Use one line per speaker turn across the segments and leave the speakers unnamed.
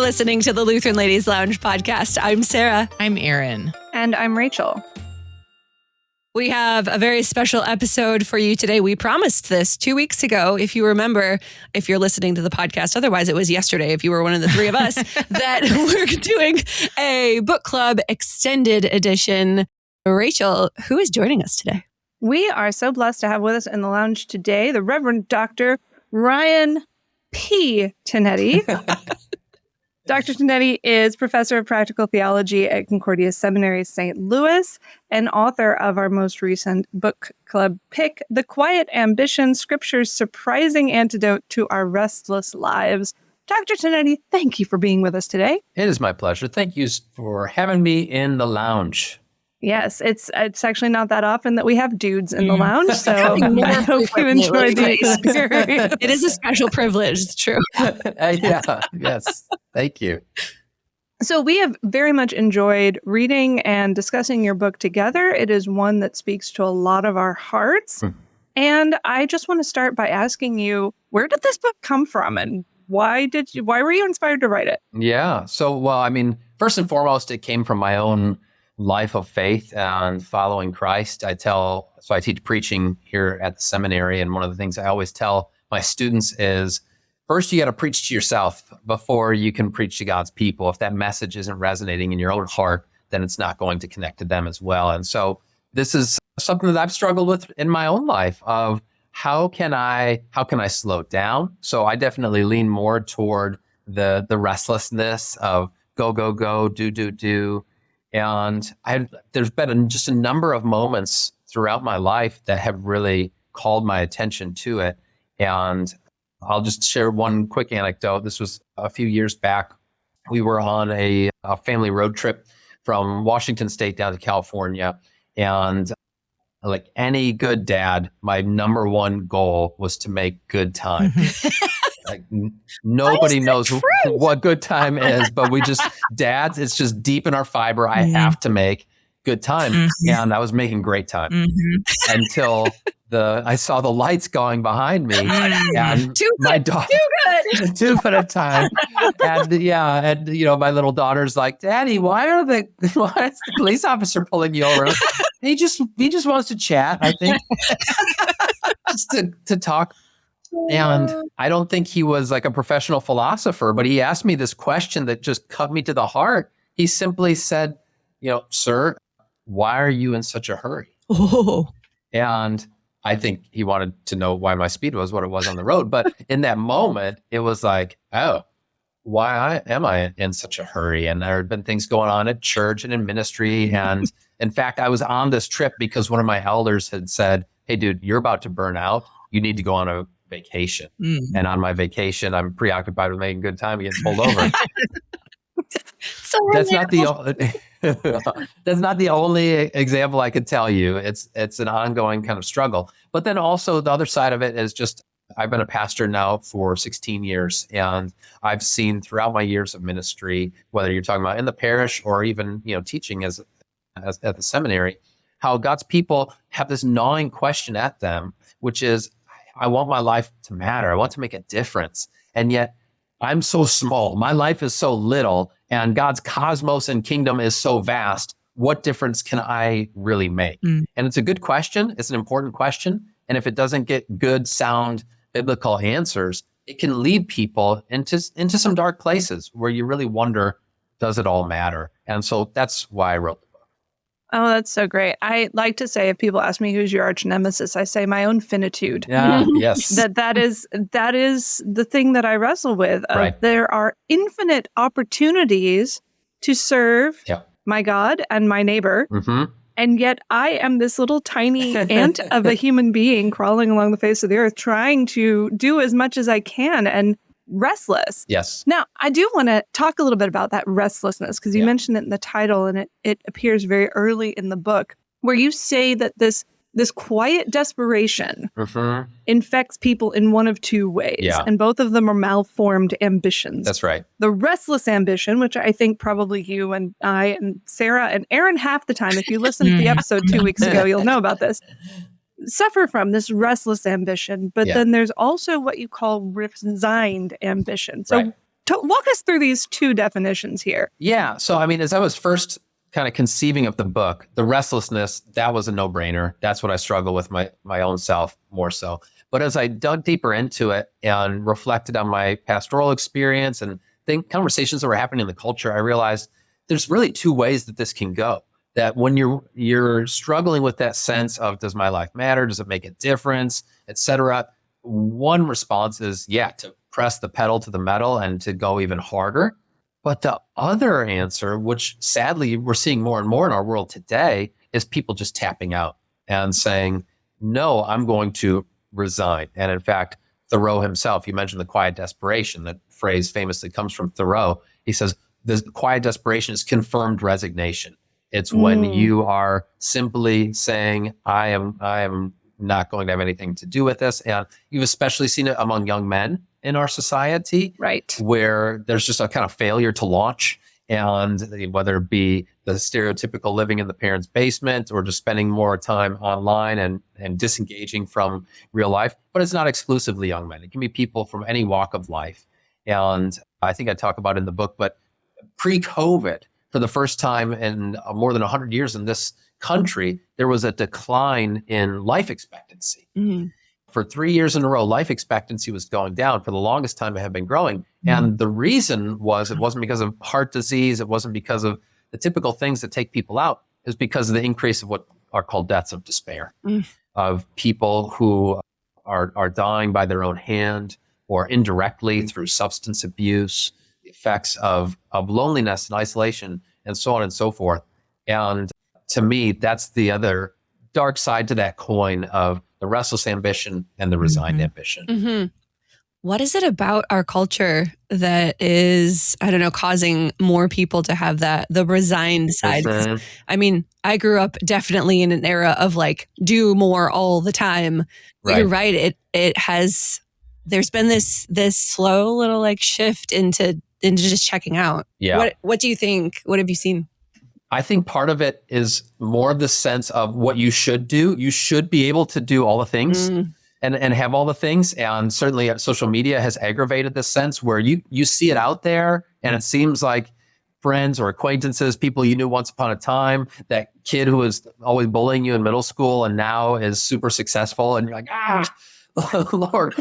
listening to the Lutheran Ladies Lounge podcast. I'm Sarah.
I'm Erin.
And I'm Rachel.
We have a very special episode for you today. We promised this 2 weeks ago, if you remember, if you're listening to the podcast. Otherwise, it was yesterday, if you were one of the three of us, that we're doing a book club extended edition. Rachel, who is joining us today?
We are so blessed to have with us in the lounge today the Reverend Dr. Ryan P. Tinetti. Dr. Tinetti is professor of practical theology at Concordia Seminary, St. Louis, and author of our most recent book club pick, The Quiet Ambition, Scripture's Surprising Antidote to Our Restless Lives. Dr. Tinetti, thank you for being with us today.
It is my pleasure. Thank you for having me in the lounge.
Yes, it's actually not that often that we have dudes in the lounge, so I hope you enjoyed the experience.
It is a special privilege, it's true.
Yes, thank you.
So we have very much enjoyed reading and discussing your book together. It is one that speaks to a lot of our hearts. And I just want to start by asking you, where did this book come from and why were you inspired to write it?
Yeah, so, first and foremost, it came from my own life of faith and following Christ. I teach preaching here at the seminary, and one of the things I always tell my students is, first, you got to preach to yourself before you can preach to God's people. If that message isn't resonating in your own heart, then it's not going to connect to them as well. And so this is something that I've struggled with in my own life of how can I slow down? So I definitely lean more toward the restlessness of go, do. And there's been just a number of moments throughout my life that have really called my attention to it. And I'll just share one quick anecdote. This was a few years back. We were on a family road trip from Washington State down to California. And like any good dad, my number one goal was to make good time. Like nobody knows what good time is, but dads, it's just deep in our fiber. I have to make good time. And I was making great time until I saw the lights going behind me and my daughter, too good at time. And my little daughter's like, Daddy, why is the police officer pulling you over? He just wants to chat, I think, just to talk. And I don't think he was like a professional philosopher, but he asked me this question that just cut me to the heart. He simply said, sir, why are you in such a hurry?
Oh.
And I think he wanted to know why my speed was what it was on the road. But in that moment, it was like, oh, why am I in such a hurry? And there had been things going on at church and in ministry. And in fact, I was on this trip because one of my elders had said, hey, dude, you're about to burn out. You need to go on a vacation. And on my vacation, I'm preoccupied with making good time and getting pulled over. That's not the only example I could tell you. It's an ongoing kind of struggle. But then also the other side of it is just, I've been a pastor now for 16 years, and I've seen throughout my years of ministry, whether you're talking about in the parish or even teaching as at the seminary, how God's people have this gnawing question at them, which is, I want my life to matter. I want to make a difference. And yet I'm so small. My life is so little, and God's cosmos and kingdom is so vast. What difference can I really make? And it's a good question. It's an important question. And if it doesn't get good, sound, biblical answers, it can lead people into some dark places where you really wonder, does it all matter? And so that's why I wrote the book.
Oh, that's so great. I like to say, if people ask me who's your arch nemesis, I say my own finitude.
Yeah, yes.
That is the thing that I wrestle with.
Right.
There are infinite opportunities to serve my God and my neighbor. And yet I am this little tiny ant of a human being crawling along the face of the earth, trying to do as much as I can and restless.
Yes.
Now, I do want to talk a little bit about that restlessness, because you mentioned it in the title, and it appears very early in the book, where you say that this quiet desperation infects people in one of two ways, and both of them are malformed ambitions.
That's right.
The restless ambition, which I think probably you and I and Sarah and Erin half the time, if you listened to the episode 2 weeks ago, you'll know about this, suffer from this restless ambition. But then there's also what you call resigned ambition. So walk us through these two definitions here.
Yeah. So, I mean, as I was first kind of conceiving of the book, the restlessness, that was a no-brainer. That's what I struggle with my own self more so. But as I dug deeper into it and reflected on my pastoral experience and conversations that were happening in the culture, I realized there's really two ways that this can go. That when you're struggling with that sense of, does my life matter? Does it make a difference, et cetera? One response is, to press the pedal to the metal and to go even harder. But the other answer, which sadly we're seeing more and more in our world today, is people just tapping out and saying, no, I'm going to resign. And in fact, Thoreau himself, you mentioned the quiet desperation. That phrase famously comes from Thoreau. He says, the quiet desperation is confirmed resignation. It's when you are simply saying, I am not going to have anything to do with this. And you've especially seen it among young men in our society,
right?
Where there's just a kind of failure to launch, and whether it be the stereotypical living in the parents' basement or just spending more time online and disengaging from real life. But it's not exclusively young men. It can be people from any walk of life. And I think I talk about it in the book, but pre-COVID, for the first time in more than 100 years in this country, there was a decline in life expectancy. Mm-hmm. For 3 years in a row, life expectancy was going down. For the longest time, it had been growing. Mm-hmm. And the reason was, it wasn't because of heart disease. It wasn't because of the typical things that take people out. It was because of the increase of what are called deaths of despair, of people who are dying by their own hand or indirectly through substance abuse, the effects of loneliness and isolation, and so on and so forth. And to me, that's the other dark side to that coin of the restless ambition and the resigned ambition.
Mm-hmm. What is it about our culture that is, I don't know, causing more people to have the resigned side?
Mm-hmm.
I mean, I grew up definitely in an era of like, do more all the time. Right. You're right. There's been this slow little like shift into just checking out.
Yeah.
What do you think? What have you seen?
I think part of it is more the sense of what you should do. You should be able to do all the things and have all the things. And certainly social media has aggravated this sense where you see it out there and it seems like friends or acquaintances, people you knew once upon a time, that kid who was always bullying you in middle school and now is super successful. And you're like, Lord,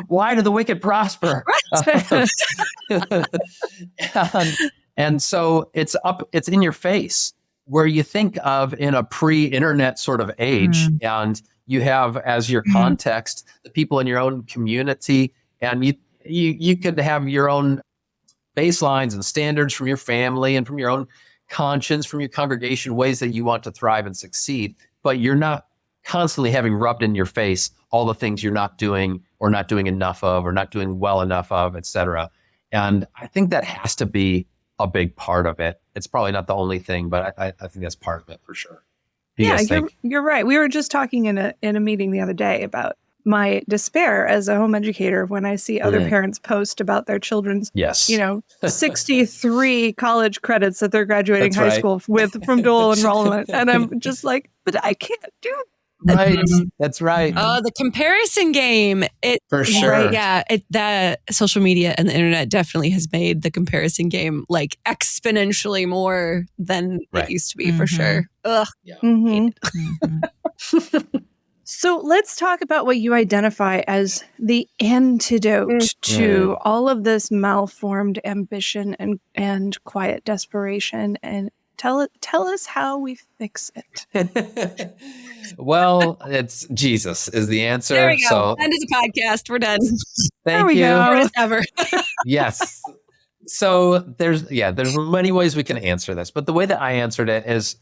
why do the wicked prosper? And so it's in your face, where you think of in a pre-internet sort of age, and you have as your context the people in your own community, and you could have your own baselines and standards from your family and from your own conscience, from your congregation, ways that you want to thrive and succeed, but you're not constantly having rubbed in your face all the things you're not doing or not doing enough of or not doing well enough of, et cetera. And I think that has to be a big part of it. It's probably not the only thing, but I think that's part of it for sure.
You're right. We were just talking in a meeting the other day about my despair as a home educator when I see other parents post about their children's, 63 college credits that they're graduating high school with from dual enrollment. And I'm just like, but I can't do
Right. That's right.
Oh, the comparison game.
For sure.
Right, yeah. The social media and the internet definitely has made the comparison game like exponentially more than it used to be, for sure. Ugh.
Yeah.
So let's talk about what you identify as the antidote to all of this malformed ambition and quiet desperation, and tell us how we fix it.
Well, it's Jesus is the answer.
There we go.
So,
end of the podcast. We're done.
Thank you.
Go.
Ever.
Yes. So there's many ways we can answer this, but the way that I answered it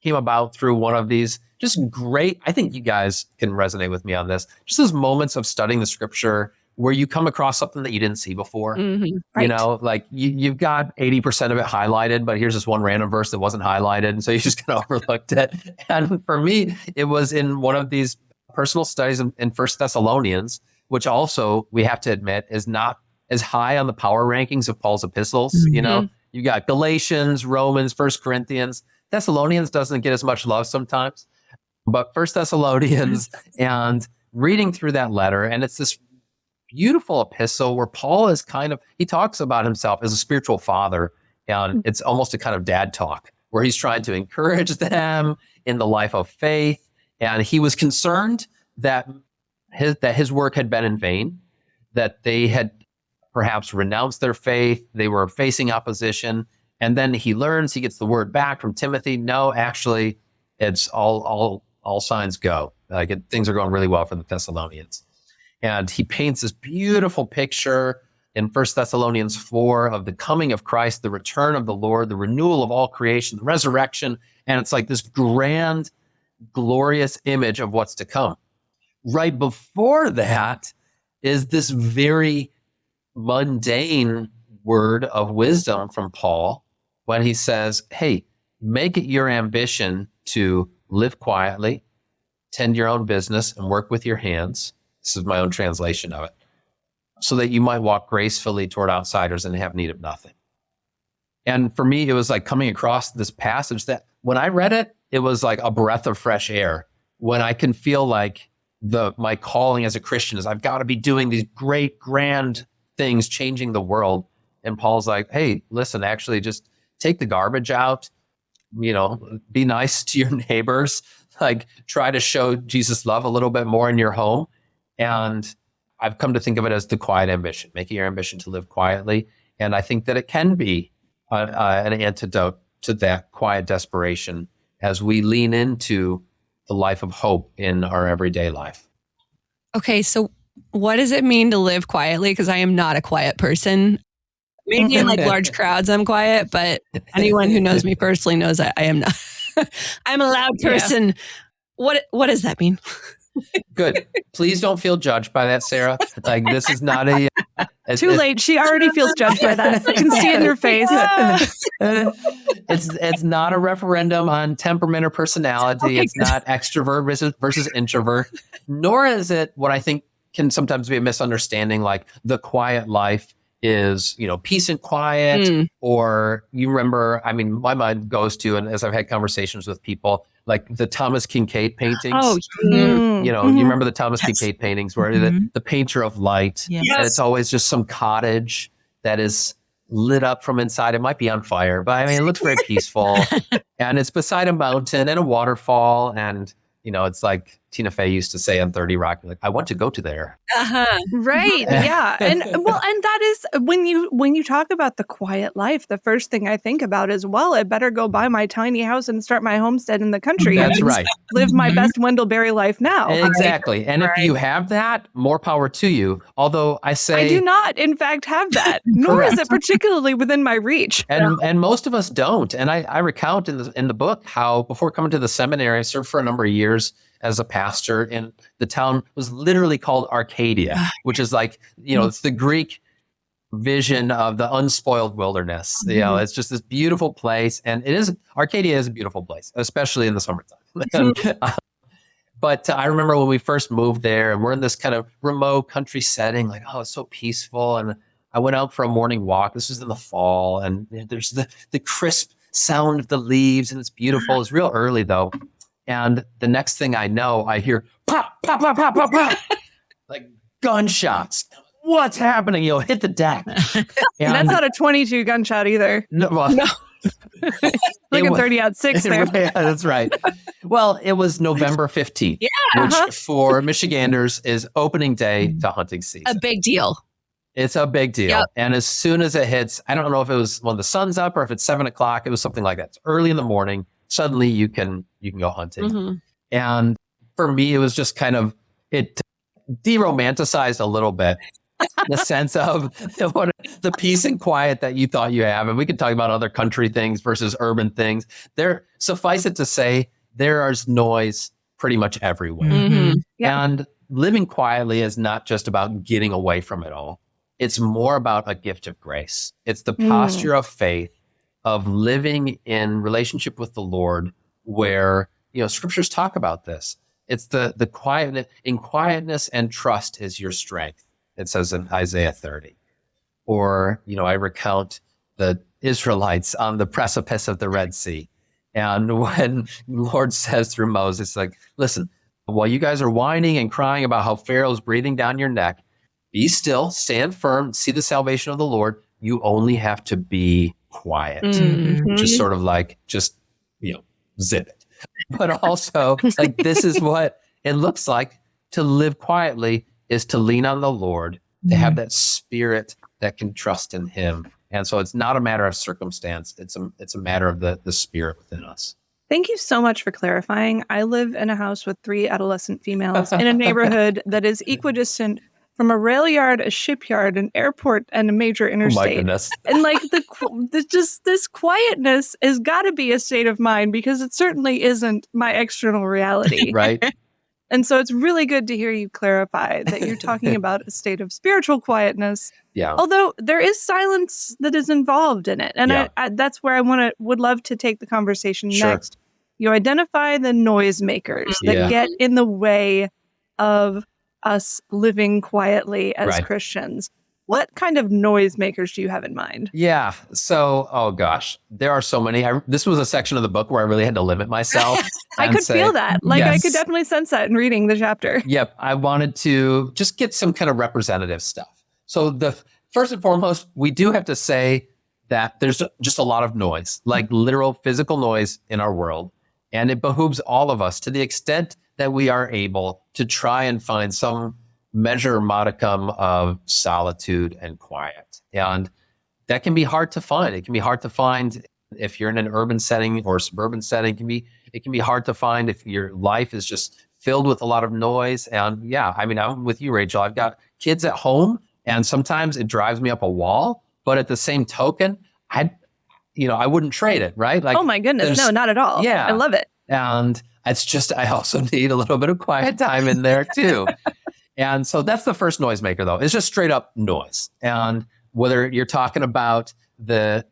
came about through one of these just great, I think you guys can resonate with me on this, just those moments of studying the scripture where you come across something that you didn't see before.
Right.
You know, like you've got 80% of it highlighted, but here's this one random verse that wasn't highlighted. And so you just kind of overlooked it. And for me, it was in one of these personal studies in First Thessalonians, which also we have to admit is not as high on the power rankings of Paul's epistles. You know, you got Galatians, Romans, First Corinthians. Thessalonians doesn't get as much love sometimes, but First Thessalonians, and reading through that letter, and it's this beautiful epistle where Paul is he talks about himself as a spiritual father, and it's almost a kind of dad talk where he's trying to encourage them in the life of faith. And he was concerned that his work had been in vain, that they had perhaps renounced their faith, they were facing opposition. And then he gets the word back from Timothy. No, actually, it's all signs go. Things are going really well for the Thessalonians. And he paints this beautiful picture in 1 Thessalonians 4 of the coming of Christ, the return of the Lord, the renewal of all creation, the resurrection. And it's like this grand, glorious image of what's to come. Right before that is this very mundane word of wisdom from Paul when he says, hey, make it your ambition to live quietly, tend your own business, and work with your hands. This is my own translation of it. So that you might walk gracefully toward outsiders and have need of nothing. And for me, it was like coming across this passage that when I read it, it was like a breath of fresh air. When I can feel like my calling as a Christian is I've got to be doing these great, grand things, changing the world. And Paul's like, hey, listen, actually just take the garbage out, be nice to your neighbors, like try to show Jesus' love a little bit more in your home. And I've come to think of it as the quiet ambition, making your ambition to live quietly. And I think that it can be an antidote to that quiet desperation as we lean into the life of hope in our everyday life.
Okay, so what does it mean to live quietly? Because I am not a quiet person. Maybe in like large crowds, I'm quiet, but anyone who knows me personally knows I am not. I'm a loud person. Yeah. What does that mean?
Good. Please don't feel judged by that, Sarah. Like this is not a...
Too late. She already feels judged by that. I can see it in your face.
It's not a referendum on temperament or personality. Okay, it's not extrovert versus introvert. Nor is it what I think can sometimes be a misunderstanding, like the quiet life is, peace and quiet. Or you remember, my mind goes to, and as I've had conversations with people, like the Thomas Kincaid paintings.
Oh,
you remember the Thomas Kincaid paintings where the painter of light, and it's always just some cottage that is lit up from inside. It might be on fire, but it looks very peaceful. And it's beside a mountain and a waterfall. And, it's like Tina Fey used to say on 30 Rock, like, I want to go to there.
Right. Yeah. And that is when you talk about the quiet life, the first thing I think about is, well, I better go buy my tiny house and start my homestead in the country.
That's right.
Live my best Wendell Berry life now.
Exactly. And if you have that, more power to you. Although I do
not, in fact, have that, nor is it particularly within my reach.
And most of us don't. And I recount in the book how before coming to the seminary, I served for a number of years as a pastor, and the town was literally called Arcadia, which is like, it's the Greek vision of the unspoiled wilderness. It's just this beautiful place. And Arcadia is a beautiful place, especially in the summertime. But I remember when we first moved there and we're in this kind of remote country setting, like, oh, it's so peaceful. And I went out for a morning walk. This was in the fall, and there's the crisp sound of the leaves, and it's beautiful. It's real early though. And the next thing I know, I hear pop, pop, pop, pop, pop, pop, like gunshots. What's happening? Hit the deck. And
that's not a 22 gunshot either.
No.
Like a 30-06 there.
Yeah, that's right. Well, it was November 15th, which for Michiganders is opening day to hunting season.
A big deal.
It's a big deal. Yep. And as soon as it hits, I don't know if it was when the sun's up or if it's 7 o'clock, it was something like that. It's early in the morning. Suddenly you can go hunting. And for me, it was just kind of, it de-romanticized a little bit the sense of the peace and quiet that you thought you have. And we could talk about other country things versus urban things. Suffice it to say, there is noise pretty much everywhere. And living quietly is not just about getting away from it all. It's more about a gift of grace. It's the posture of faith, of living in relationship with the Lord, where, scriptures talk about this. It's the quietness, in quietness and trust is your strength. It says in Isaiah 30. Or, I recount the Israelites on the precipice of the Red Sea. And when the Lord says through Moses, like, listen, while you guys are whining and crying about how Pharaoh's breathing down your neck, be still, stand firm, see the salvation of the Lord. You only have to be quiet. Just sort of like, zip it. But also, like, this is what it looks like to live quietly, is to lean on the Lord, to have that spirit that can trust in him. And so it's not a matter of circumstance. It's a matter of the spirit within us.
Thank you so much for clarifying. I live in a house with 3 adolescent females in a neighborhood that is equidistant from a rail yard, a shipyard, an airport, and a major interstate.
Oh my goodness.
And like this quietness has got to be a state of mind, because it certainly isn't my external reality.
Right.
And so it's really good to hear you clarify that you're talking about a state of spiritual quietness.
Yeah.
Although there is silence that is involved in it. And
Yeah.
I that's where would love to take the conversation
Sure.
next. You identify the noisemakers that
Yeah.
get in the way of us living quietly as
Right.
Christians. What kind of noisemakers do you have in mind?
Yeah. So, oh gosh, there are so many. This was a section of the book where I really had to limit myself.
I
and
could
say,
feel that. Like, I
yes.
could definitely sense that in reading the chapter.
Yep. I wanted to just get some kind of representative stuff. So first and foremost, we do have to say that there's just a lot of noise, like literal physical noise in our world. And it behooves all of us, to the extent that we are able, to try and find some measure modicum of solitude and quiet. And that can be hard to find. It can be hard to find if you're in an urban setting or suburban setting. It can be hard to find if your life is just filled with a lot of noise. And yeah, I mean, I'm with you, Rachel. I've got kids at home, and sometimes it drives me up a wall. But at the same token, I wouldn't trade it, right? Like,
oh my goodness, no, not at all.
Yeah.
I love it.
And it's just, I also need a little bit of quiet time in there too. And so that's the first noisemaker, though. It's just straight up noise. And whether you're talking about the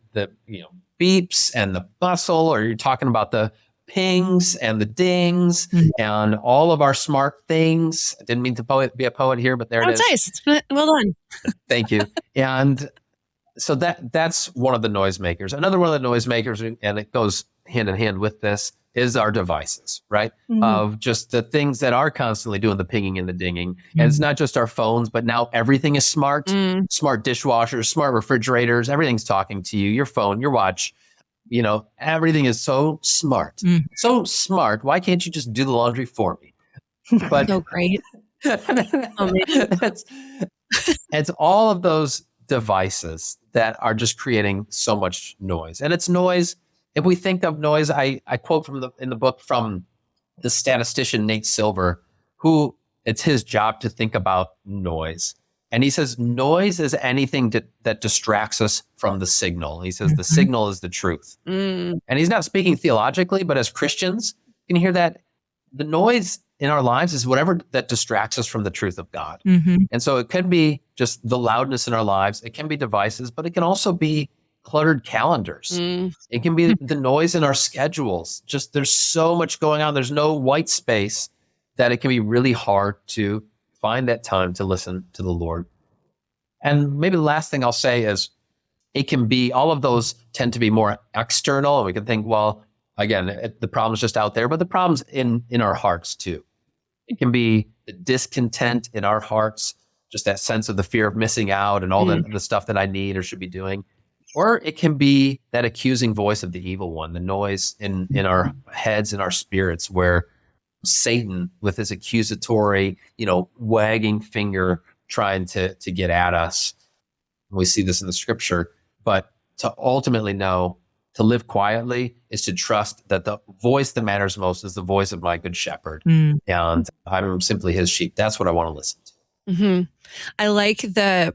beeps and the bustle, or you're talking about the pings and the dings and all of our smart things. I didn't mean to be a poet here, but there it is.
That's nice. Well done.
Thank you. And so that's one of the noisemakers. Another one of the noisemakers, and it goes hand in hand with this, is our devices, right? Of just the things that are constantly doing the pinging and the dinging. And it's not just our phones, but now everything is smart. Smart dishwashers, smart refrigerators, everything's talking to you, your phone, your watch. Everything is so smart. So smart. Why can't you just do the laundry for me? But
So great.
it's all of those devices that are just creating so much noise. And it's noise. If we think of noise, I quote in the book from the statistician Nate Silver, who it's his job to think about noise. And he says, noise is anything that distracts us from the signal. He says the signal is the truth. And he's not speaking theologically, but as Christians, you can hear that the noise in our lives is whatever that distracts us from the truth of God. And so it could be just the loudness in our lives. It can be devices, but it can also be cluttered calendars. It can be the noise in our schedules. Just there's so much going on. There's no white space, that it can be really hard to find that time to listen to the Lord. And maybe the last thing I'll say is, it can be, all of those tend to be more external. And we can think, well, again, the problem's just out there, but the problem's in our hearts too. It can be the discontent in our hearts, just that sense of the fear of missing out and all the stuff that I need or should be doing. Or it can be that accusing voice of the evil one, the noise in our heads and our spirits, where Satan, with his accusatory, wagging finger, trying to get at us. We see this in the scripture. But to ultimately know, to live quietly, is to trust that the voice that matters most is the voice of my good shepherd. And I'm simply his sheep. That's what I want to listen to.
I like the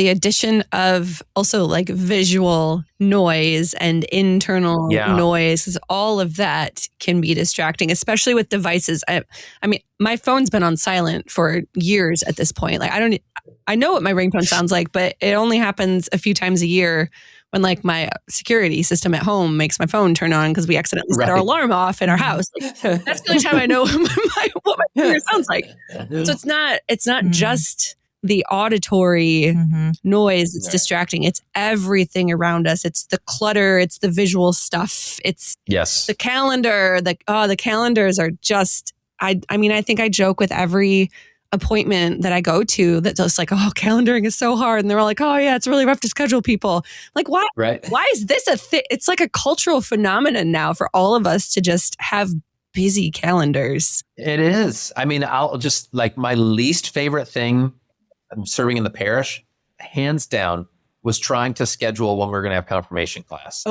addition of also like visual noise and internal noise, 'cause all of that can be distracting, especially with devices. I mean, my phone's been on silent for years at this point. Like, I know what my ringtone sounds like, but it only happens a few times a year when like my security system at home makes my phone turn on because we accidentally set our alarm off in our house. Like, that's the only time I know what my computer sounds like. So it's not just the auditory noise that's distracting. It's everything around us. It's the clutter. It's the visual stuff. It's the calendar. The calendars are just, I mean, I think I joke with every appointment that I go to that's just like, oh, calendaring is so hard. And they're all like, oh yeah, it's really rough to schedule people. Like, why is this a thing? It's like a cultural phenomenon now for all of us to just have busy calendars.
It is. I mean, I'll just like my least favorite thing serving in the parish, hands down, was trying to schedule when we're going to have confirmation class.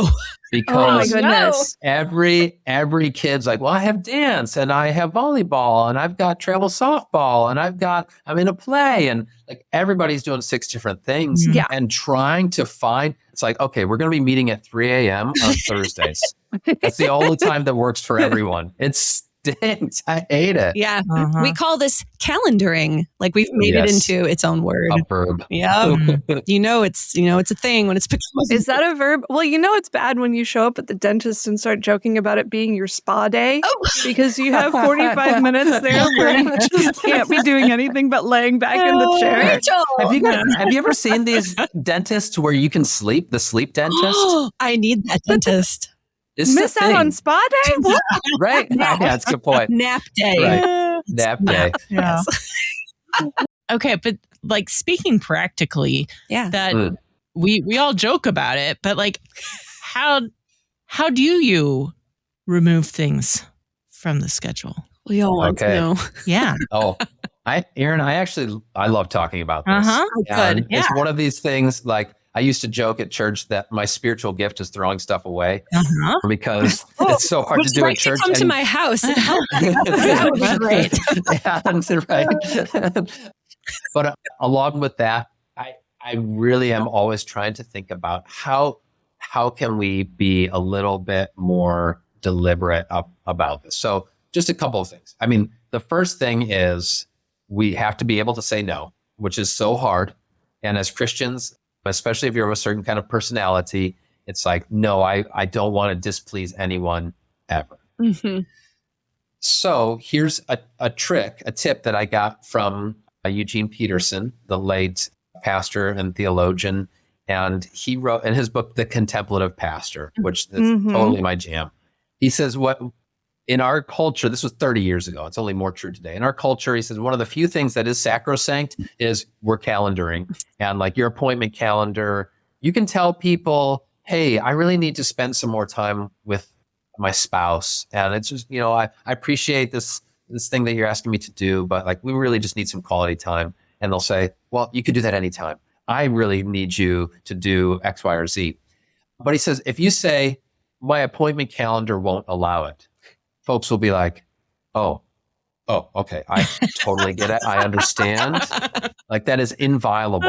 Because
my goodness.
every kid's like, well, I have dance and I have volleyball and I've got travel softball and I'm in a play, and like everybody's doing 6 different things and trying to find, it's like, okay, we're going to be meeting at 3 a.m. on Thursdays. That's the only time that works for everyone. It stinks. I hate it.
Yeah. We call this calendaring. Like we've made it into its own word.
A verb.
Yeah. It's a thing when it's become.
Is that a verb? Well, it's bad when you show up at the dentist and start joking about it being your spa day because you have 45 minutes there where you just can't be doing anything but laying back in the chair.
Have you ever seen these dentists where you can sleep? The sleep dentist?
I need that dentist.
Miss out on spa day?
Right? Yeah, that's a good point.
Nap day.
Right. Nap day.
Yeah. Okay, but like speaking practically, that we all joke about it, but like how do you remove things from the schedule?
We all want to know.
Yeah.
Erin, I love talking about this.
Good.
It's one of these things, like I used to joke at church that my spiritual gift is throwing stuff away because it's so hard to do at church.
Come to my house and help. That would be
great. Right. But along with that, I really am always trying to think about how can we be a little bit more deliberate about this. So just a couple of things. I mean, the first thing is we have to be able to say no, which is so hard. And as Christians, especially if you're of a certain kind of personality, it's like, no, I don't want to displease anyone ever. Mm-hmm. So here's a tip that I got from Eugene Peterson, the late pastor and theologian. And he wrote in his book, The Contemplative Pastor, which is totally my jam. He says, in our culture, this was 30 years ago, it's only more true today. In our culture, he says, one of the few things that is sacrosanct is we're calendaring. And like your appointment calendar, you can tell people, hey, I really need to spend some more time with my spouse. And it's just, I appreciate this thing that you're asking me to do, but like, we really just need some quality time. And they'll say, well, you could do that anytime. I really need you to do X, Y, or Z. But he says, if you say, my appointment calendar won't allow it, folks will be like, oh, okay. I totally get it. I understand. Like that is inviolable.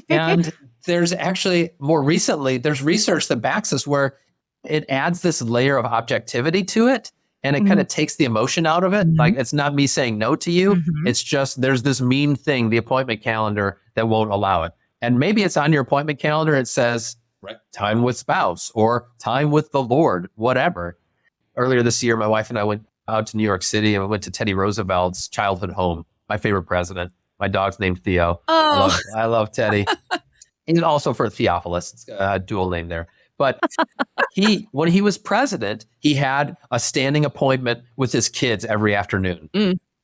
And there's actually more recently, there's research that backs this where it adds this layer of objectivity to it. And it kind of takes the emotion out of it. Like it's not me saying no to you. It's just there's this mean thing, the appointment calendar, that won't allow it. And maybe it's on your appointment calendar. It says time with spouse or time with the Lord, whatever. Earlier this year, my wife and I went out to New York City and we went to Teddy Roosevelt's childhood home, my favorite president. My dog's named Theo.
Oh.
I love Teddy. And also for Theophilus, it's a dual name there. But when he was president, he had a standing appointment with his kids every afternoon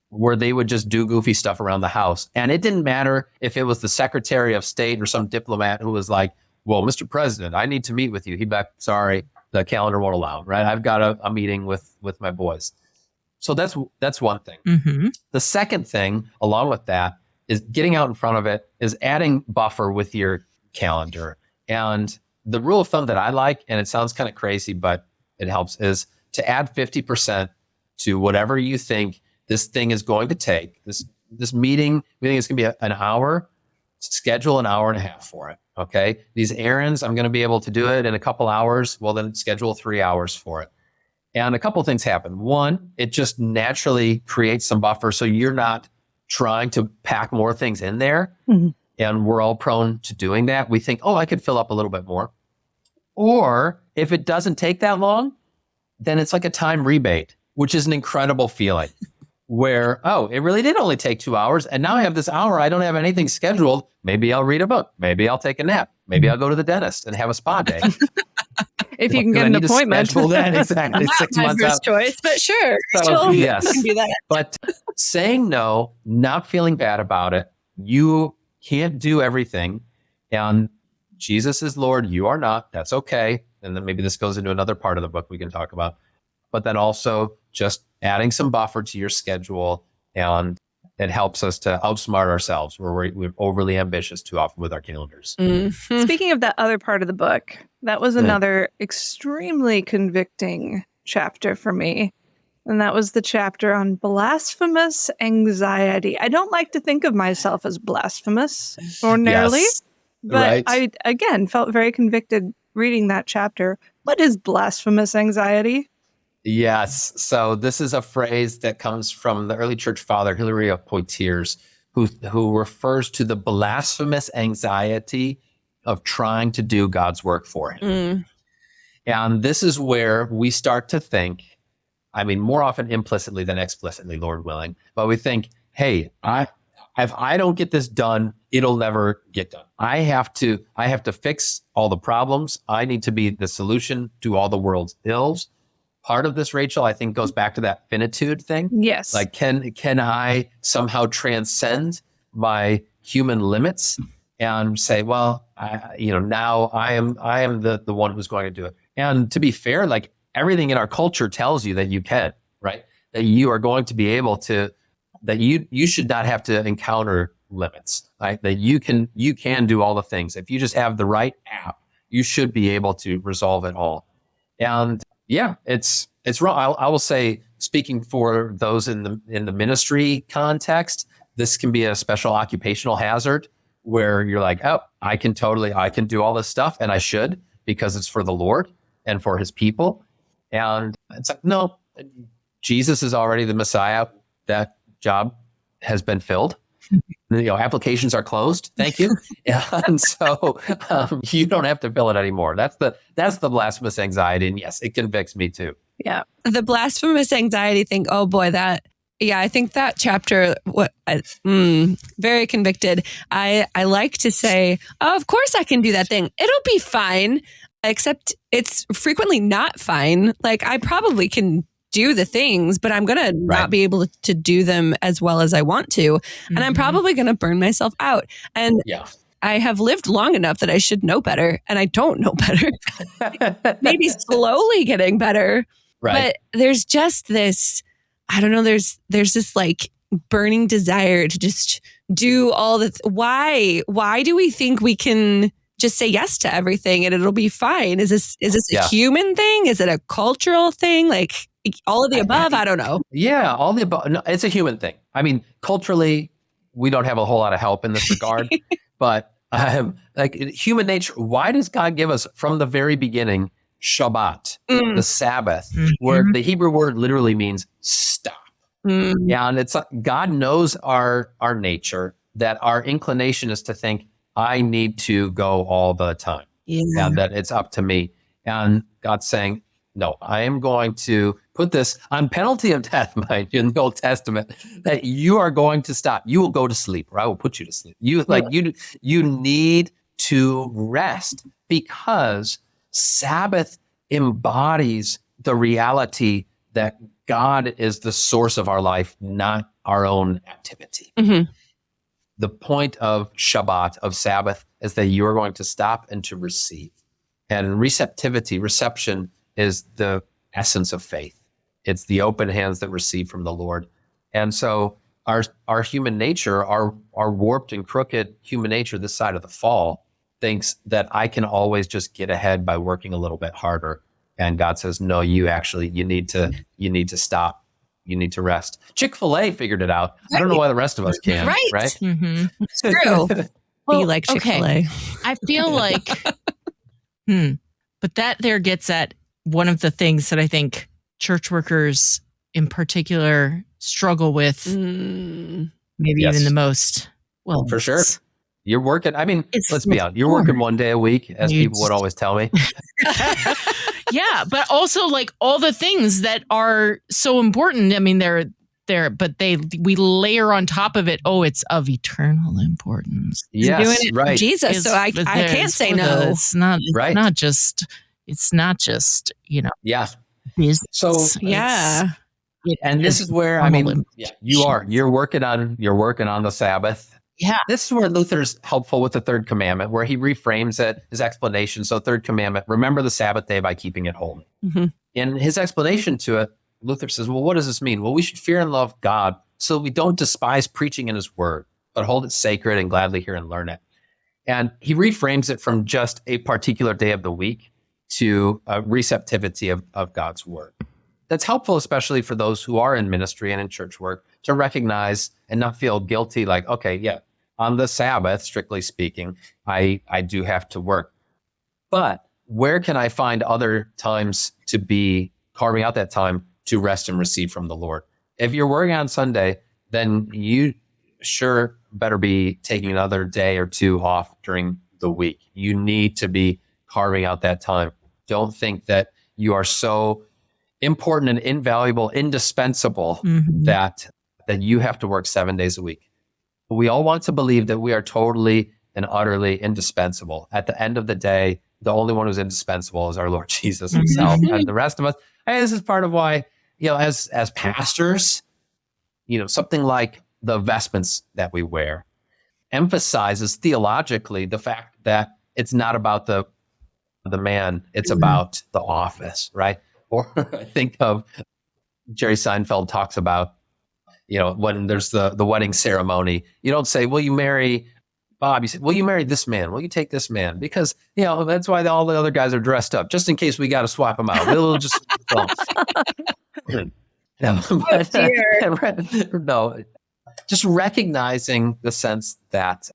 where they would just do goofy stuff around the house. And it didn't matter if it was the Secretary of State or some diplomat who was like, well, Mr. President, I need to meet with you. He'd be like, sorry, the calendar won't allow, right? I've got a meeting with my boys. So that's one thing. Mm-hmm. The second thing, along with that, is getting out in front of it, is adding buffer with your calendar. And the rule of thumb that I like, and it sounds kind of crazy, but it helps, is to add 50% to whatever you think this thing is going to take. This meeting, we think it's going to be an hour. Schedule an hour and a half for it. Okay. These errands, I'm going to be able to do it in a couple hours. Well, then schedule 3 hours for it. And a couple of things happen. One, it just naturally creates some buffer. So you're not trying to pack more things in there. Mm-hmm. And we're all prone to doing that. We think, I could fill up a little bit more. Or if it doesn't take that long, then it's like a time rebate, which is an incredible feeling where, it really did only take 2 hours. And now I have this hour. I don't have anything scheduled. Maybe I'll read a book. Maybe I'll take a nap. Maybe I'll go to the dentist and have a spa day.
If you can get an appointment.
That. Exactly.
Not
6
my
months
first
out.
choice, but sure.
So,
you
yes.
can do that.
But saying no, not feeling bad about it, you can't do everything. And Jesus is Lord, you are not. That's okay. And then maybe this goes into another part of the book we can talk about. But then also just adding some buffer to your schedule, and it helps us to outsmart ourselves where we're overly ambitious too often with our calendars.
Mm-hmm. Speaking of that other part of the book, that was another extremely convicting chapter for me. And that was the chapter on blasphemous anxiety. I don't like to think of myself as blasphemous ordinarily, but I, again, felt very convicted reading that chapter. What is blasphemous anxiety?
Yes. So this is a phrase that comes from the early church father, Hilary of Poitiers, who refers to the blasphemous anxiety of trying to do God's work for him. And this is where we start to think, I mean, more often implicitly than explicitly, Lord willing, but we think, hey, if I don't get this done, it'll never get done. I have to fix all the problems. I need to be the solution to all the world's ills. Part of this, Rachel, I think goes back to that finitude thing.
Yes.
Like, can I somehow transcend my human limits and say, well, now I am the one who's going to do it. And to be fair, like everything in our culture tells you that you can, right? That you are going to be able to, that you should not have to encounter limits, right? That you can do all the things. If you just have the right app, you should be able to resolve it all. And yeah, it's wrong. I will say, speaking for those in the ministry context, this can be a special occupational hazard where you're like, oh, I can do all this stuff, and I should, because it's for the Lord and for his people. And it's like, no, Jesus is already the Messiah. That job has been filled. Applications are closed. Thank you. And so you don't have to fill it anymore. That's the blasphemous anxiety. And yes, it convicts me too.
Yeah. The blasphemous anxiety thing. Oh boy, I think that chapter, very convicted. I like to say, oh, of course I can do that thing. It'll be fine, except it's frequently not fine. Like I probably can do the things, but I'm going to not be able to do them as well as I want to. And I'm probably going to burn myself out. And I have lived long enough that I should know better, and I don't know better. Maybe slowly getting better. Right. But there's just this, I don't know, there's this like burning desire to just do all the, why do we think we can just say yes to everything and it'll be fine? Is this a human thing? Is it a cultural thing? Like all of the above? I don't know.
Yeah, all the above. No, it's a human thing. I mean, culturally, we don't have a whole lot of help in this regard, but like human nature, why does God give us from the very beginning Shabbat, the Sabbath, where the Hebrew word literally means stop? Yeah, and it's God knows our nature, that our inclination is to think, I need to go all the time, and that it's up to me. And God's saying, no, I am going to put this on penalty of death, mind you, in the Old Testament, that you are going to stop. You will go to sleep, or I will put you to sleep. You need to rest, because Sabbath embodies the reality that God is the source of our life, not our own activity. The point of Shabbat, of Sabbath, is that you are going to stop and to receive. And reception is the essence of faith. It's the open hands that receive from the Lord. And so our human nature, our warped and crooked human nature this side of the fall, thinks that I can always just get ahead by working a little bit harder. And God says, no, you need to stop. You need to rest. Chick-fil-A figured it out. I don't know why the rest of us can't. Right?
Mm-hmm. It's true. Be like Chick-fil-A.
Okay. I feel like, but that there gets at one of the things that I think church workers in particular struggle with, maybe even the most. Well,
for sure. You're working. I mean, let's be honest. You're working one day a week, as people would always tell me.
Yeah, but also like all the things that are so important. I mean, they're but we layer on top of it. Oh, it's of eternal importance.
Yes,
doing it for Jesus. So I can't say no.
It's not just it's not just,
Yeah.
business.
So
yeah.
And this is where, you're working on the Sabbath.
Yeah.
This is where Luther's helpful with the third commandment, where he reframes it, his explanation. So third commandment, remember the Sabbath day by keeping it holy.
Mm-hmm.
In his explanation to it, Luther says, well, what does this mean? Well, we should fear and love God so we don't despise preaching in his word, but hold it sacred and gladly hear and learn it. And he reframes it from just a particular day of the week to a receptivity of God's word. That's helpful, especially for those who are in ministry and in church work, to recognize and not feel guilty, like, okay, yeah, on the Sabbath, strictly speaking, I do have to work. But where can I find other times to be carving out that time to rest and receive from the Lord? If you're working on Sunday, then you sure better be taking another day or two off during the week. You need to be carving out that time. Don't think that you are so important and invaluable, indispensable, that you have to work 7 days a week. We all want to believe that we are totally and utterly indispensable. At the end of the day, the only one who's indispensable is our Lord Jesus himself. And the rest of us, hey, this is part of why, as pastors, something like the vestments that we wear emphasizes theologically the fact that it's not about the man, it's about the office, right? Or I think of Jerry Seinfeld talks about, when there's the wedding ceremony, you don't say, will you marry Bob? You say, will you marry this man? Will you take this man? Because, that's why all the other guys are dressed up, just in case we got to swap them out. We'll just, no, just recognizing the sense that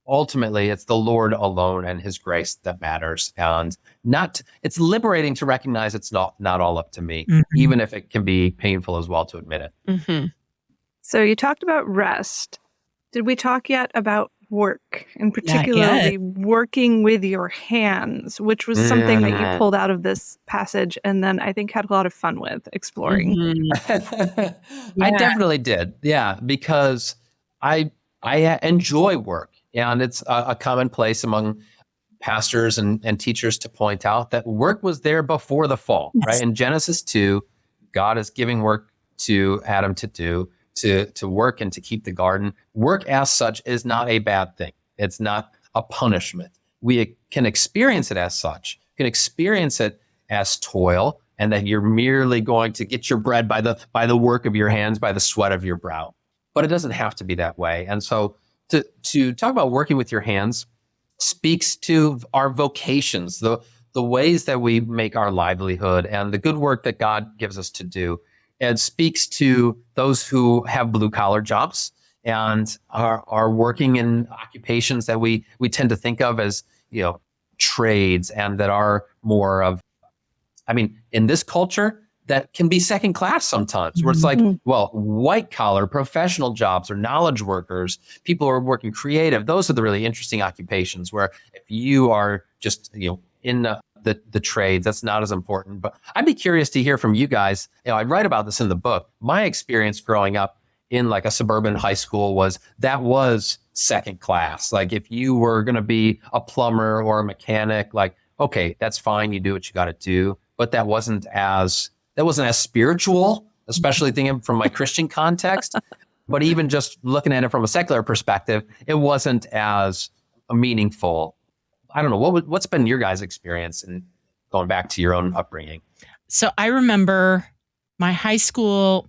ultimately it's the Lord alone and his grace that matters. And it's liberating to recognize it's not all up to me, even if it can be painful as well to admit it.
Mm-hmm.
So you talked about rest. Did we talk yet about work, and particularly working with your hands, which was something that you pulled out of this passage and then I think had a lot of fun with exploring?
I definitely did. Yeah, because I enjoy work. And it's a commonplace among pastors and teachers to point out that work was there before the fall, right? In Genesis 2, God is giving work to Adam to do, to work and to keep the garden. Work as such is not a bad thing. It's not a punishment. We can experience it as such. You can experience it as toil, and that you're merely going to get your bread by the work of your hands, by the sweat of your brow. But it doesn't have to be that way. And so to talk about working with your hands speaks to our vocations, the ways that we make our livelihood and the good work that God gives us to do. It speaks to those who have blue collar jobs and are working in occupations that we tend to think of as, trades, and that are more of, in this culture, that can be second class sometimes, where it's like, well, white collar professional jobs or knowledge workers, people who are working creative. Those are the really interesting occupations where if you are just, in the trades, that's not as important. But I'd be curious to hear from you guys. I write about this in the book. My experience growing up in like a suburban high school was second class. Like if you were going to be a plumber or a mechanic, like, okay, that's fine. You do what you got to do. But that wasn't as spiritual, especially thinking from my Christian context. But even just looking at it from a secular perspective, it wasn't as meaningful. I don't know. What's been your guys' experience in going back to your own upbringing?
So I remember my high school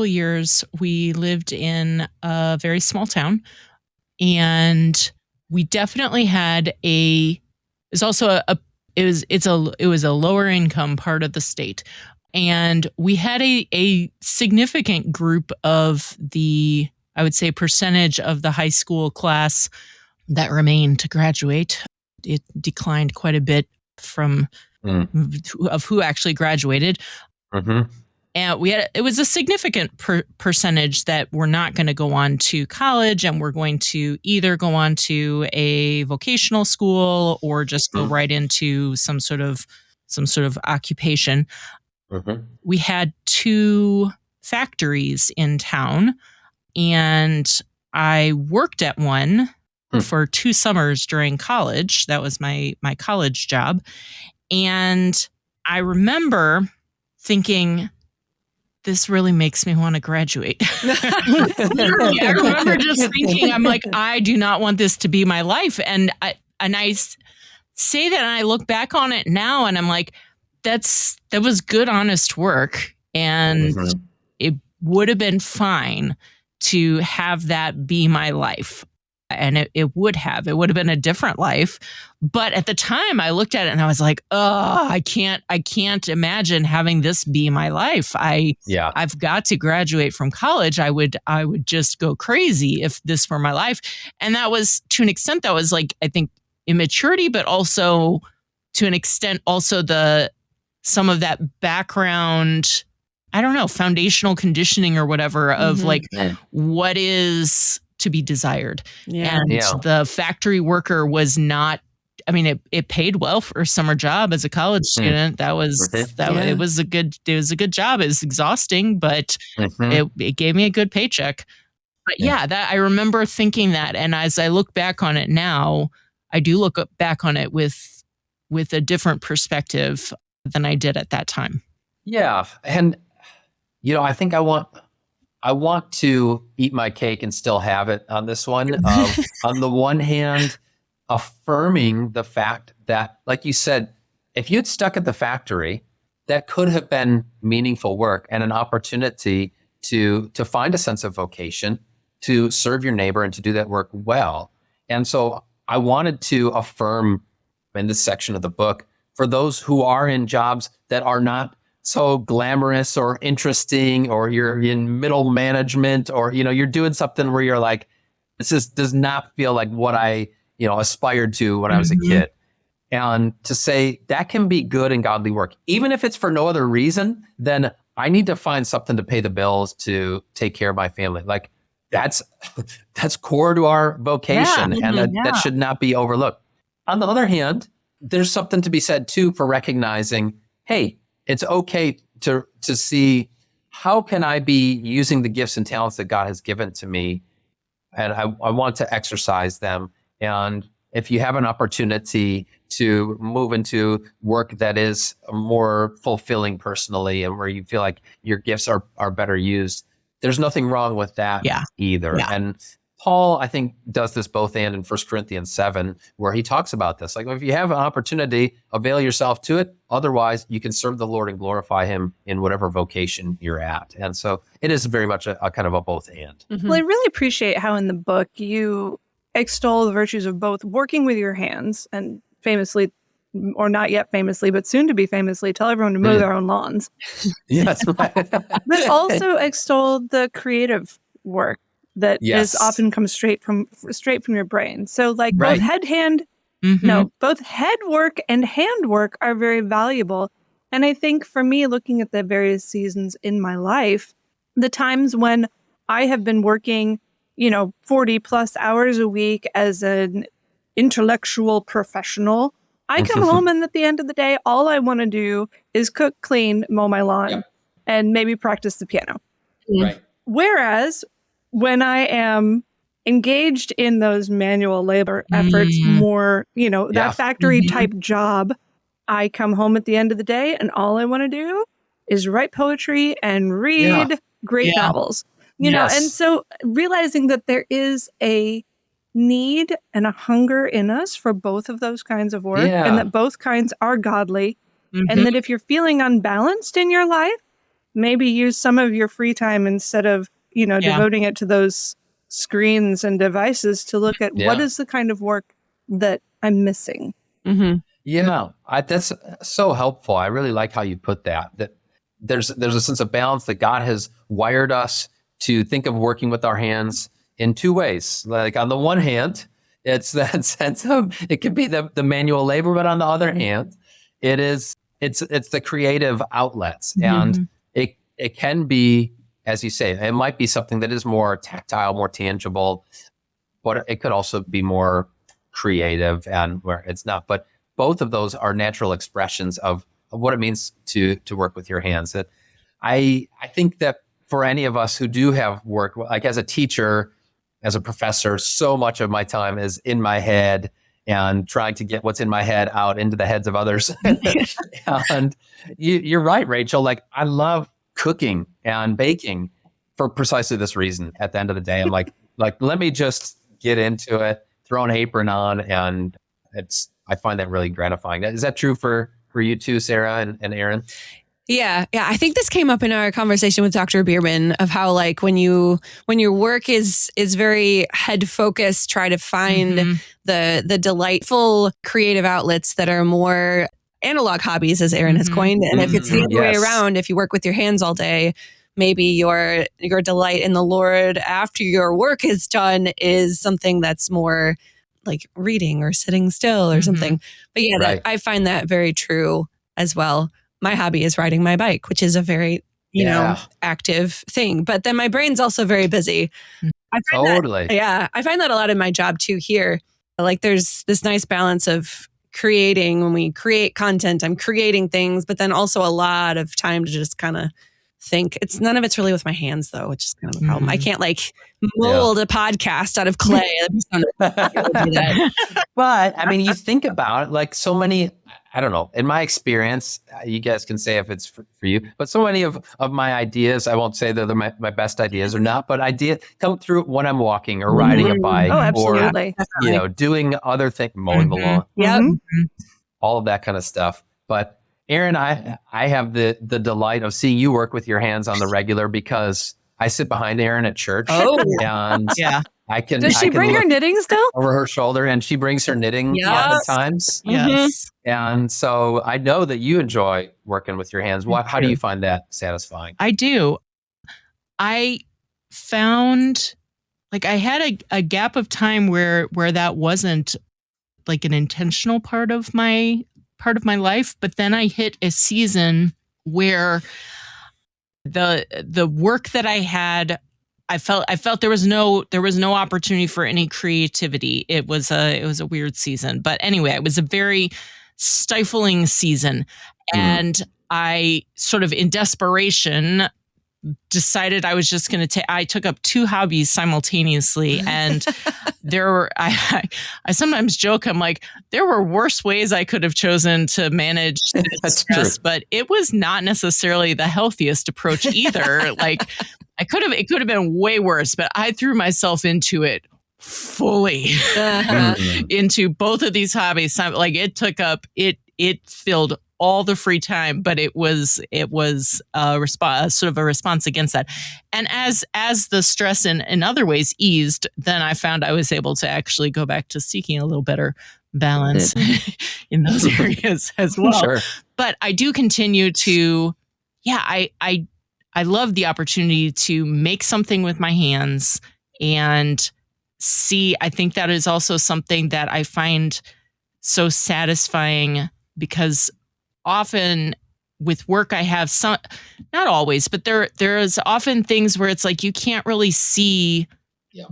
years, we lived in a very small town, and we definitely had it was a lower income part of the state. And we had a significant group of I would say, percentage of the high school class that remained to graduate. It declined quite a bit of who actually graduated. And it was a significant percentage that were not going to go on to college, and we're going to either go on to a vocational school or just go right into some sort of occupation. We had 2 factories in town, and I worked at one for 2 summers during college. That was my college job. And I remember thinking, this really makes me want to graduate. I remember just thinking, I'm like, I do not want this to be my life. And I say that and I look back on it now and I'm like, that was good, honest work. And it would have been fine to have that be my life. And it would have been a different life. But at the time I looked at it and I was like, oh, I can't imagine having this be my life. I've got to graduate from college. I would just go crazy if this were my life. And that was, to an extent, that was like, I think, immaturity, but also to an extent, also some of that background, I don't know, foundational conditioning or whatever of like what is to be desired. And the factory worker was not, I mean, it paid well for a summer job as a college student. It was a good job. It was exhausting, but it gave me a good paycheck. But that I remember thinking that. And as I look back on it now, I do look back on it with a different perspective than I did at that time.
Yeah. And, I think I want to eat my cake and still have it on this one. On the one hand, affirming the fact that, like you said, if you'd stuck at the factory, that could have been meaningful work and an opportunity to find a sense of vocation, to serve your neighbor and to do that work well. And so I wanted to affirm in this section of the book for those who are in jobs that are not so glamorous or interesting, or you're in middle management, or, you're doing something where you're like, this does not feel like what I, aspired to when I was a kid. And to say that can be good and godly work, even if it's for no other reason, then I need to find something to pay the bills, to take care of my family. Like that's core to our vocation, and that should not be overlooked. On the other hand, there's something to be said too for recognizing, hey, it's okay to see, how can I be using the gifts and talents that God has given to me, and I want to exercise them. And if you have an opportunity to move into work that is more fulfilling personally, and where you feel like your gifts are better used, there's nothing wrong with that either. Yeah. And Paul, I think, does this both and in 1 Corinthians 7, where he talks about this. Like, if you have an opportunity, avail yourself to it. Otherwise, you can serve the Lord and glorify him in whatever vocation you're at. And so it is very much a kind of a both and.
Well, I really appreciate how in the book you extol the virtues of both working with your hands and famously, or not yet famously, but soon to be famously, tell everyone to mow their own lawns.
Yes.
But also extol the creative work that is often comes straight from your brain. So like both both head work and hand work are very valuable. And I think for me, looking at the various seasons in my life, the times when I have been working, 40 plus hours a week as an intellectual professional, I come home and at the end of the day, all I want to do is cook, clean, mow my lawn, and maybe practice the piano.
Right.
Whereas when I am engaged in those manual labor efforts, more, that factory type job, I come home at the end of the day and all I want to do is write poetry and read great novels, and so realizing that there is a need and a hunger in us for both of those kinds of work, and that both kinds are godly, and that if you're feeling unbalanced in your life, maybe use some of your free time instead of devoting it to those screens and devices to look at what is the kind of work that I'm missing.
That's so helpful. I really like how you put that there's a sense of balance, that God has wired us to think of working with our hands in two ways. Like, on the one hand, it's that sense of, it could be the manual labor, but on the other hand, it's the creative outlets. And it can be, as you say, it might be something that is more tactile, more tangible, but it could also be more creative, and where it's not. But both of those are natural expressions of what it means to work with your hands. That I think that for any of us who do have work, like as a teacher, as a professor, so much of my time is in my head and trying to get what's in my head out into the heads of others. And you're right, Rachel. Like, I love cooking and baking for precisely this reason. At the end of the day, I'm like, let me just get into it, throw an apron on, and I find that really gratifying. Is that true for you too, Sarah and Aaron?
Yeah. I think this came up in our conversation with Dr. Bierman of how, like, when your work is very head focused, try to find the delightful creative outlets that are more analog hobbies, as Aaron has coined. And if it's the other way around, if you work with your hands all day, maybe your delight in the Lord after your work is done is something that's more like reading or sitting still or something. But yeah, I find that very true as well. My hobby is riding my bike, which is a very, active thing. But then my brain's also very busy. I find I find that a lot in my job too here. Like, there's this nice balance of creating. When we create content, I'm creating things, but then also a lot of time to just kind of think. None of it's really with my hands, though, which is kind of a problem. I can't mold a podcast out of clay.
But I mean, you think about like so many, I don't know, in my experience, you guys can say if it's for you, but so many of my ideas, I won't say they're my best ideas or not, but ideas come through when I'm walking or riding a bike or, doing other things, mowing the lawn, all of that kind of stuff. But Aaron, I have the delight of seeing you work with your hands on the regular because I sit behind Aaron at church. Oh, and I can.
Does she bring her knitting still
over her shoulder? And she brings her knitting at times.
Yes,
and so I know that you enjoy working with your hands. How do you find that satisfying?
I do. I found I had a gap of time where that wasn't like an intentional part of my life, but then I hit a season where the work that I had, I felt there was no opportunity for any creativity. It was a weird season, but anyway, it was a very stifling season, and I sort of in desperation decided I was just going to I took up two hobbies simultaneously, and I sometimes joke, I'm like, there were worse ways I could have chosen to manage this stress, but it was not necessarily the healthiest approach either. Like, it could have been way worse, but I threw myself into it fully into both of these hobbies. Like, it took up, it filled all the free time, but it was a response, sort of a response against that. And as the stress in other ways eased, then I found I was able to actually go back to seeking a little better balance in those areas as well. Sure. But I do continue to, I love the opportunity to make something with my hands and see. I think that is also something that I find so satisfying, because often with work I have some, not always, but there's often things where it's like you can't really see,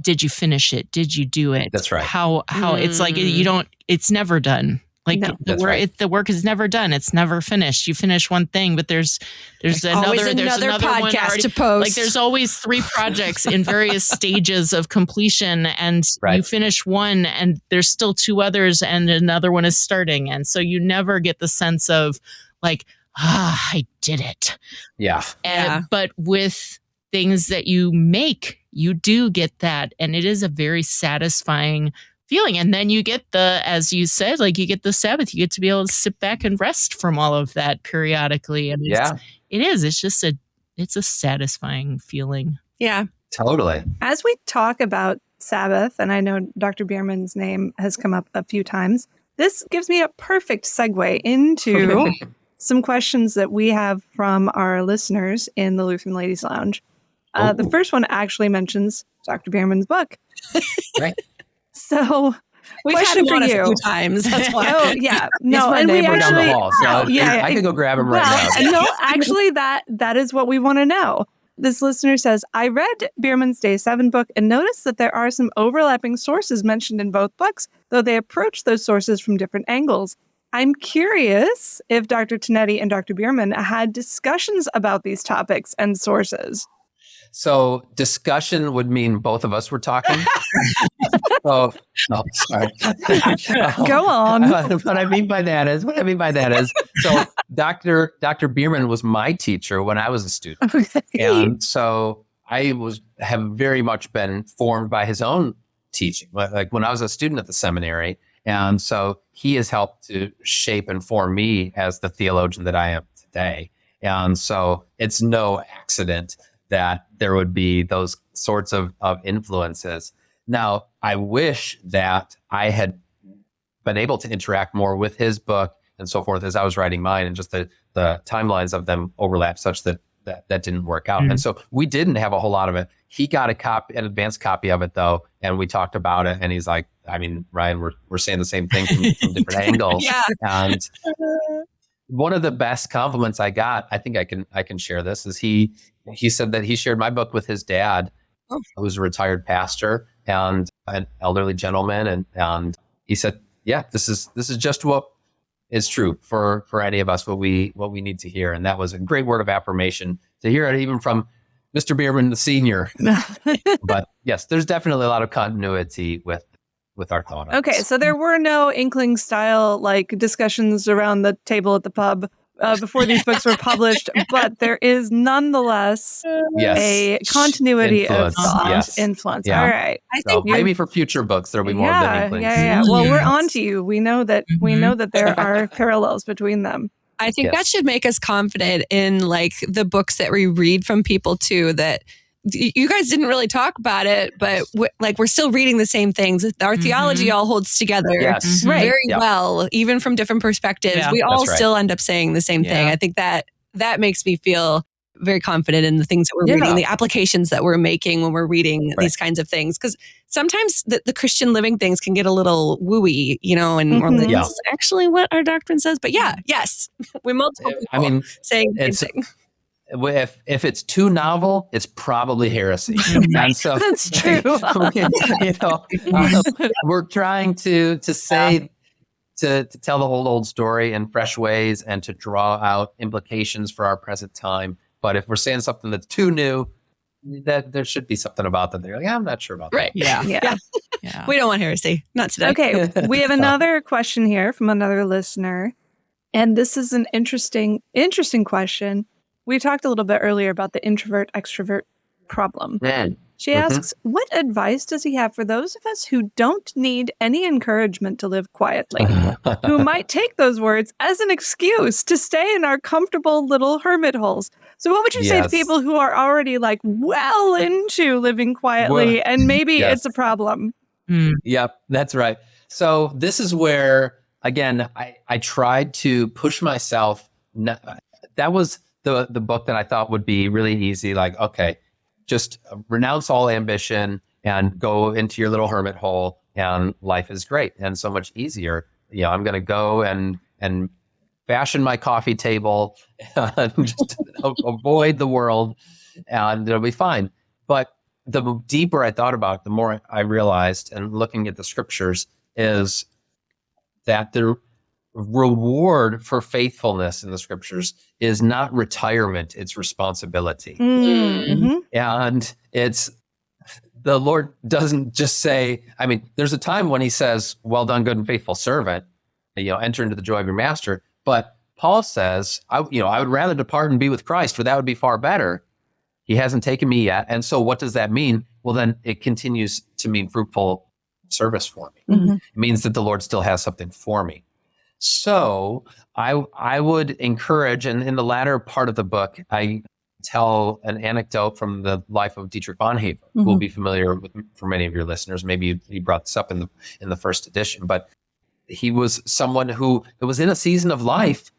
did you finish it? Did you do it?
That's right.
How it's like it's never done. Like the work is never done. It's never finished. You finish one thing, but there's another
podcast to post.
Like, there's always 3 projects in various stages of completion, and you finish one and there's still 2 others and another one is starting. And so you never get the sense of like, I did it.
Yeah.
But with things that you make, you do get that. And it is a very satisfying feeling. And then you get as you said, like, you get the Sabbath, you get to be able to sit back and rest from all of that periodically. And it's a satisfying feeling.
Yeah,
totally.
As we talk about Sabbath, and I know Dr. Bierman's name has come up a few times, this gives me a perfect segue into some questions that we have from our listeners in the Lutheran Ladies Lounge. The first one actually mentions Dr. Bierman's book.
Right.
So,
we've had him on a few times. That's why.
Oh, yeah. No,
and we actually, down the hall, so I can go grab him right now.
No, actually, that is what we want to know. This listener says, I read Bierman's Day 7 book and noticed that there are some overlapping sources mentioned in both books, though they approach those sources from different angles. I'm curious if Dr. Tinetti and Dr. Bierman had discussions about these topics and sources.
So discussion would mean both of us were talking? Oh, no, sorry.
Go on.
What I mean by that is, so Dr. Bierman was my teacher when I was a student.
Okay.
And so have very much been formed by his own teaching, like when I was a student at the seminary. And so he has helped to shape and form me as the theologian that I am today. And so it's no accident that there would be those sorts of influences. Now, I wish that I had been able to interact more with his book and so forth as I was writing mine, and just the timelines of them overlap such that didn't work out. And so we didn't have a whole lot of it. He got an advanced copy of it though, and we talked about it, and he's like, I mean, Ryan, we're saying the same thing from different angles.
Yeah.
And one of the best compliments I got, I think I can share this, is he said that he shared my book with his dad, who's a retired pastor and an elderly gentleman, and he said, yeah, this is just what is true for any of us, what we need to hear. And that was a great word of affirmation to hear it even from Mr. Bierman, the senior. But yes, there's definitely a lot of continuity with our thought.
Okay, so there were no Inkling style like discussions around the table at the pub before these books were published, but there is nonetheless a continuity of thought influence.
Yeah.
All right,
I think maybe for future books there'll be more than Inklings.
Yeah. Well, we're on to you. We know that there are parallels between them.
I think that should make us confident in like the books that we read from people too, that you guys didn't really talk about it, but we're still reading the same things. Our theology all holds together very well, even from different perspectives.
Yeah.
We all still end up saying the same thing. I think that makes me feel very confident in the things that we're reading, the applications that we're making when we're reading these kinds of things. Because sometimes the Christian living things can get a little wooey, and we're like, this is actually what our doctrine says. But we multiple people saying the same thing.
If it's too novel, it's probably heresy. And so
that's true.
We're trying to say, to tell the whole old story in fresh ways and to draw out implications for our present time. But if we're saying something that's too new, that there should be something about that. They're like, I'm not sure about that.
Right. Yeah. We don't want heresy. Not today.
Okay. We have another question here from another listener. And this is an interesting question. We talked a little bit earlier about the introvert-extrovert problem. She asks, what advice does he have for those of us who don't need any encouragement to live quietly, who might take those words as an excuse to stay in our comfortable little hermit holes? So what would you say to people who are already like well into living quietly and maybe it's a problem?
Yep, that's right. So this is where, again, I tried to push myself. That was the book that I thought would be really easy. Like, okay, just renounce all ambition and go into your little hermit hole, and life is great and so much easier. I'm going to go and fashion my coffee table and just avoid the world, and it'll be fine. But the deeper I thought about it, the more I realized, and looking at the scriptures, is that the reward for faithfulness in the scriptures is not retirement, it's responsibility. And it's, the Lord doesn't just say, there's a time when he says, well done, good and faithful servant, enter into the joy of your master. But Paul says, I would rather depart and be with Christ, for that would be far better. He hasn't taken me yet. And so what does that mean? Well, then it continues to mean fruitful service for me. It means that the Lord still has something for me. So I would encourage, and in the latter part of the book, I tell an anecdote from the life of Dietrich Bonhoeffer, who will be familiar with for many of your listeners. Maybe you brought this up in the first edition, but he was someone who was in a season of life.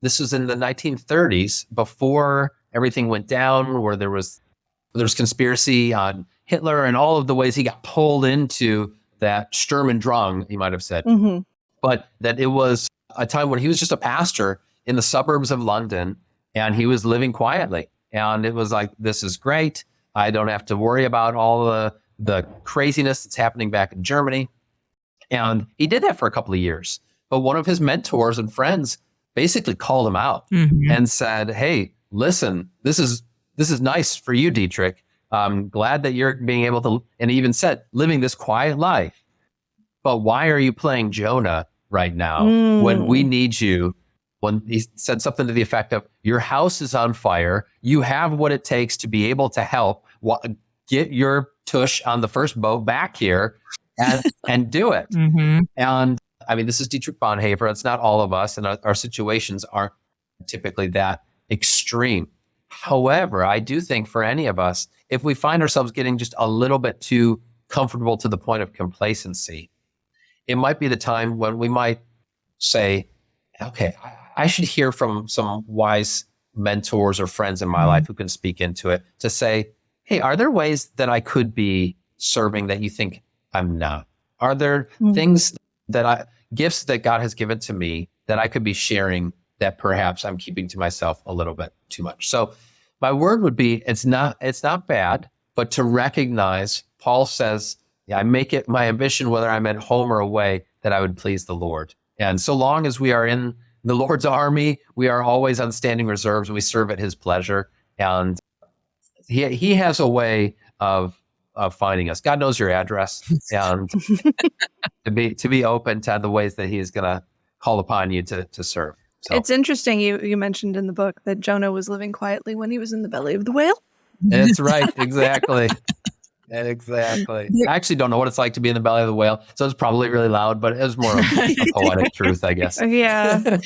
This was in the 1930s, before everything went down, where there was conspiracy on Hitler and all of the ways he got pulled into that Sturm und Drang, he might have said. But that it was a time when he was just a pastor in the suburbs of London, and he was living quietly. And it was like, this is great. I don't have to worry about all the craziness that's happening back in Germany. And he did that for a couple of years. But one of his mentors and friends basically called him out and said, hey, listen, this is nice for you, Dietrich. I'm glad that you're being able to, and he even said, living this quiet life. but why are you playing Jonah right now when we need you? When he said something to the effect of, your house is on fire. You have what it takes to be able to help. Get your tush on the first boat back here and do it. And I mean, this is Dietrich Bonhoeffer. It's not all of us, and our situations aren't typically that extreme. However, I do think for any of us, if we find ourselves getting just a little bit too comfortable to the point of complacency, it might be the time when we might say, okay, I should hear from some wise mentors or friends in my life who can speak into it, to say, hey, are there ways that I could be serving that you think I'm not? Are there things gifts that God has given to me that I could be sharing that perhaps I'm keeping to myself a little bit too much? So my word would be, it's not bad, but to recognize, Paul says, I make it my ambition, whether I'm at home or away, that I would please the Lord. And so long as we are in the Lord's army, we are always on standing reserves and we serve at his pleasure. And he has a way of finding us. God knows your address, and to be open to the ways that he is going to call upon you to serve. So.
It's interesting. You mentioned in the book that Jonah was living quietly when he was in the belly of the whale.
That's right. Exactly. Exactly. I actually don't know what it's like to be in the belly of the whale, so it's probably really loud, but it was more of a poetic truth, I guess.
Yeah.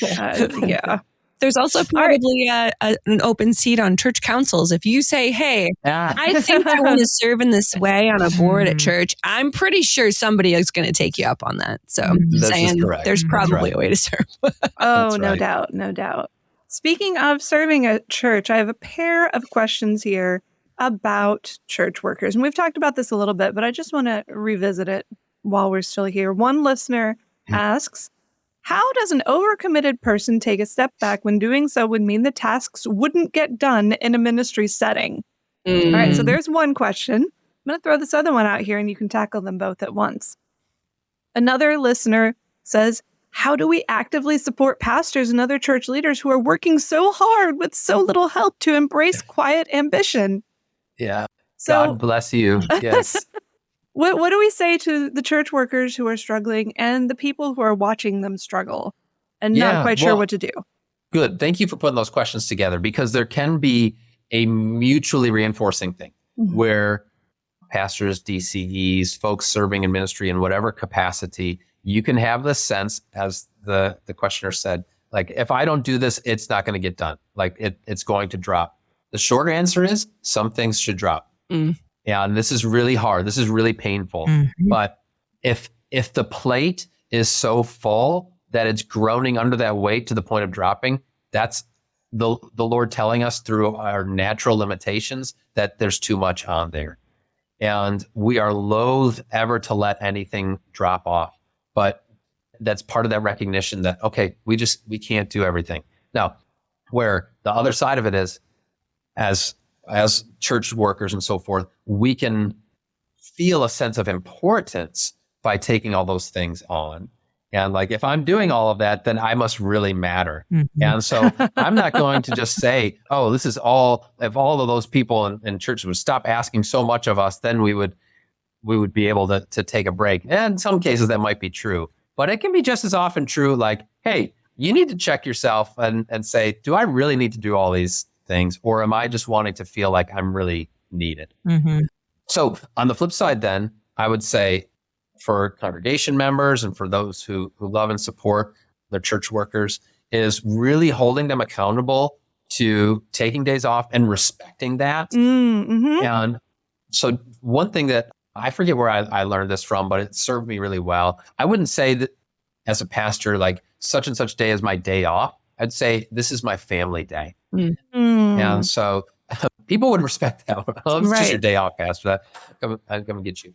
Yeah.
There's also probably an open seat on church councils. If you say, hey, I think I want to serve in this way on a board at church, I'm pretty sure somebody is going to take you up on that. So there's probably a way to serve.
Oh, no doubt. No doubt. Speaking of serving at church, I have a pair of questions here about church workers. And we've talked about this a little bit, but I just want to revisit it while we're still here. One listener asks, how does an overcommitted person take a step back when doing so would mean the tasks wouldn't get done in a ministry setting? All right, so there's one question. I'm going to throw this other one out here and you can tackle them both at once. Another listener says, how do we actively support pastors and other church leaders who are working so hard with so little help to embrace quiet ambition?
Yeah. So, God bless you. Yes.
What do we say to the church workers who are struggling and the people who are watching them struggle and not quite sure what to do?
Good. Thank you for putting those questions together, because there can be a mutually reinforcing thing where pastors, DCEs, folks serving in ministry in whatever capacity, you can have this sense, as the questioner said, like, if I don't do this, it's not going to get done. Like it's going to drop. The short answer is some things should drop. Yeah, and this is really hard. This is really painful. But if the plate is so full that it's groaning under that weight to the point of dropping, that's the Lord telling us through our natural limitations that there's too much on there. And we are loath ever to let anything drop off. But that's part of that recognition that, okay, we can't do everything. Now, where the other side of it is, as church workers and so forth, we can feel a sense of importance by taking all those things on. And like, if I'm doing all of that, then I must really matter. And so I'm not going to just say, oh, this is all, if all of those people in church would stop asking so much of us, then we would be able to take a break. And in some cases that might be true, but it can be just as often true. Like, hey, you need to check yourself and say, do I really need to do all these things, or am I just wanting to feel like I'm really needed? So on the flip side, then I would say for congregation members and for those who love and support their church workers, is really holding them accountable to taking days off and respecting that. And so one thing that I forget where I learned this from, but it served me really well. I wouldn't say that as a pastor, like such and such day is my day off. I'd say this is my family day. And so people would respect that. Oh, it's just your day off, Pastor. I'm going to get you.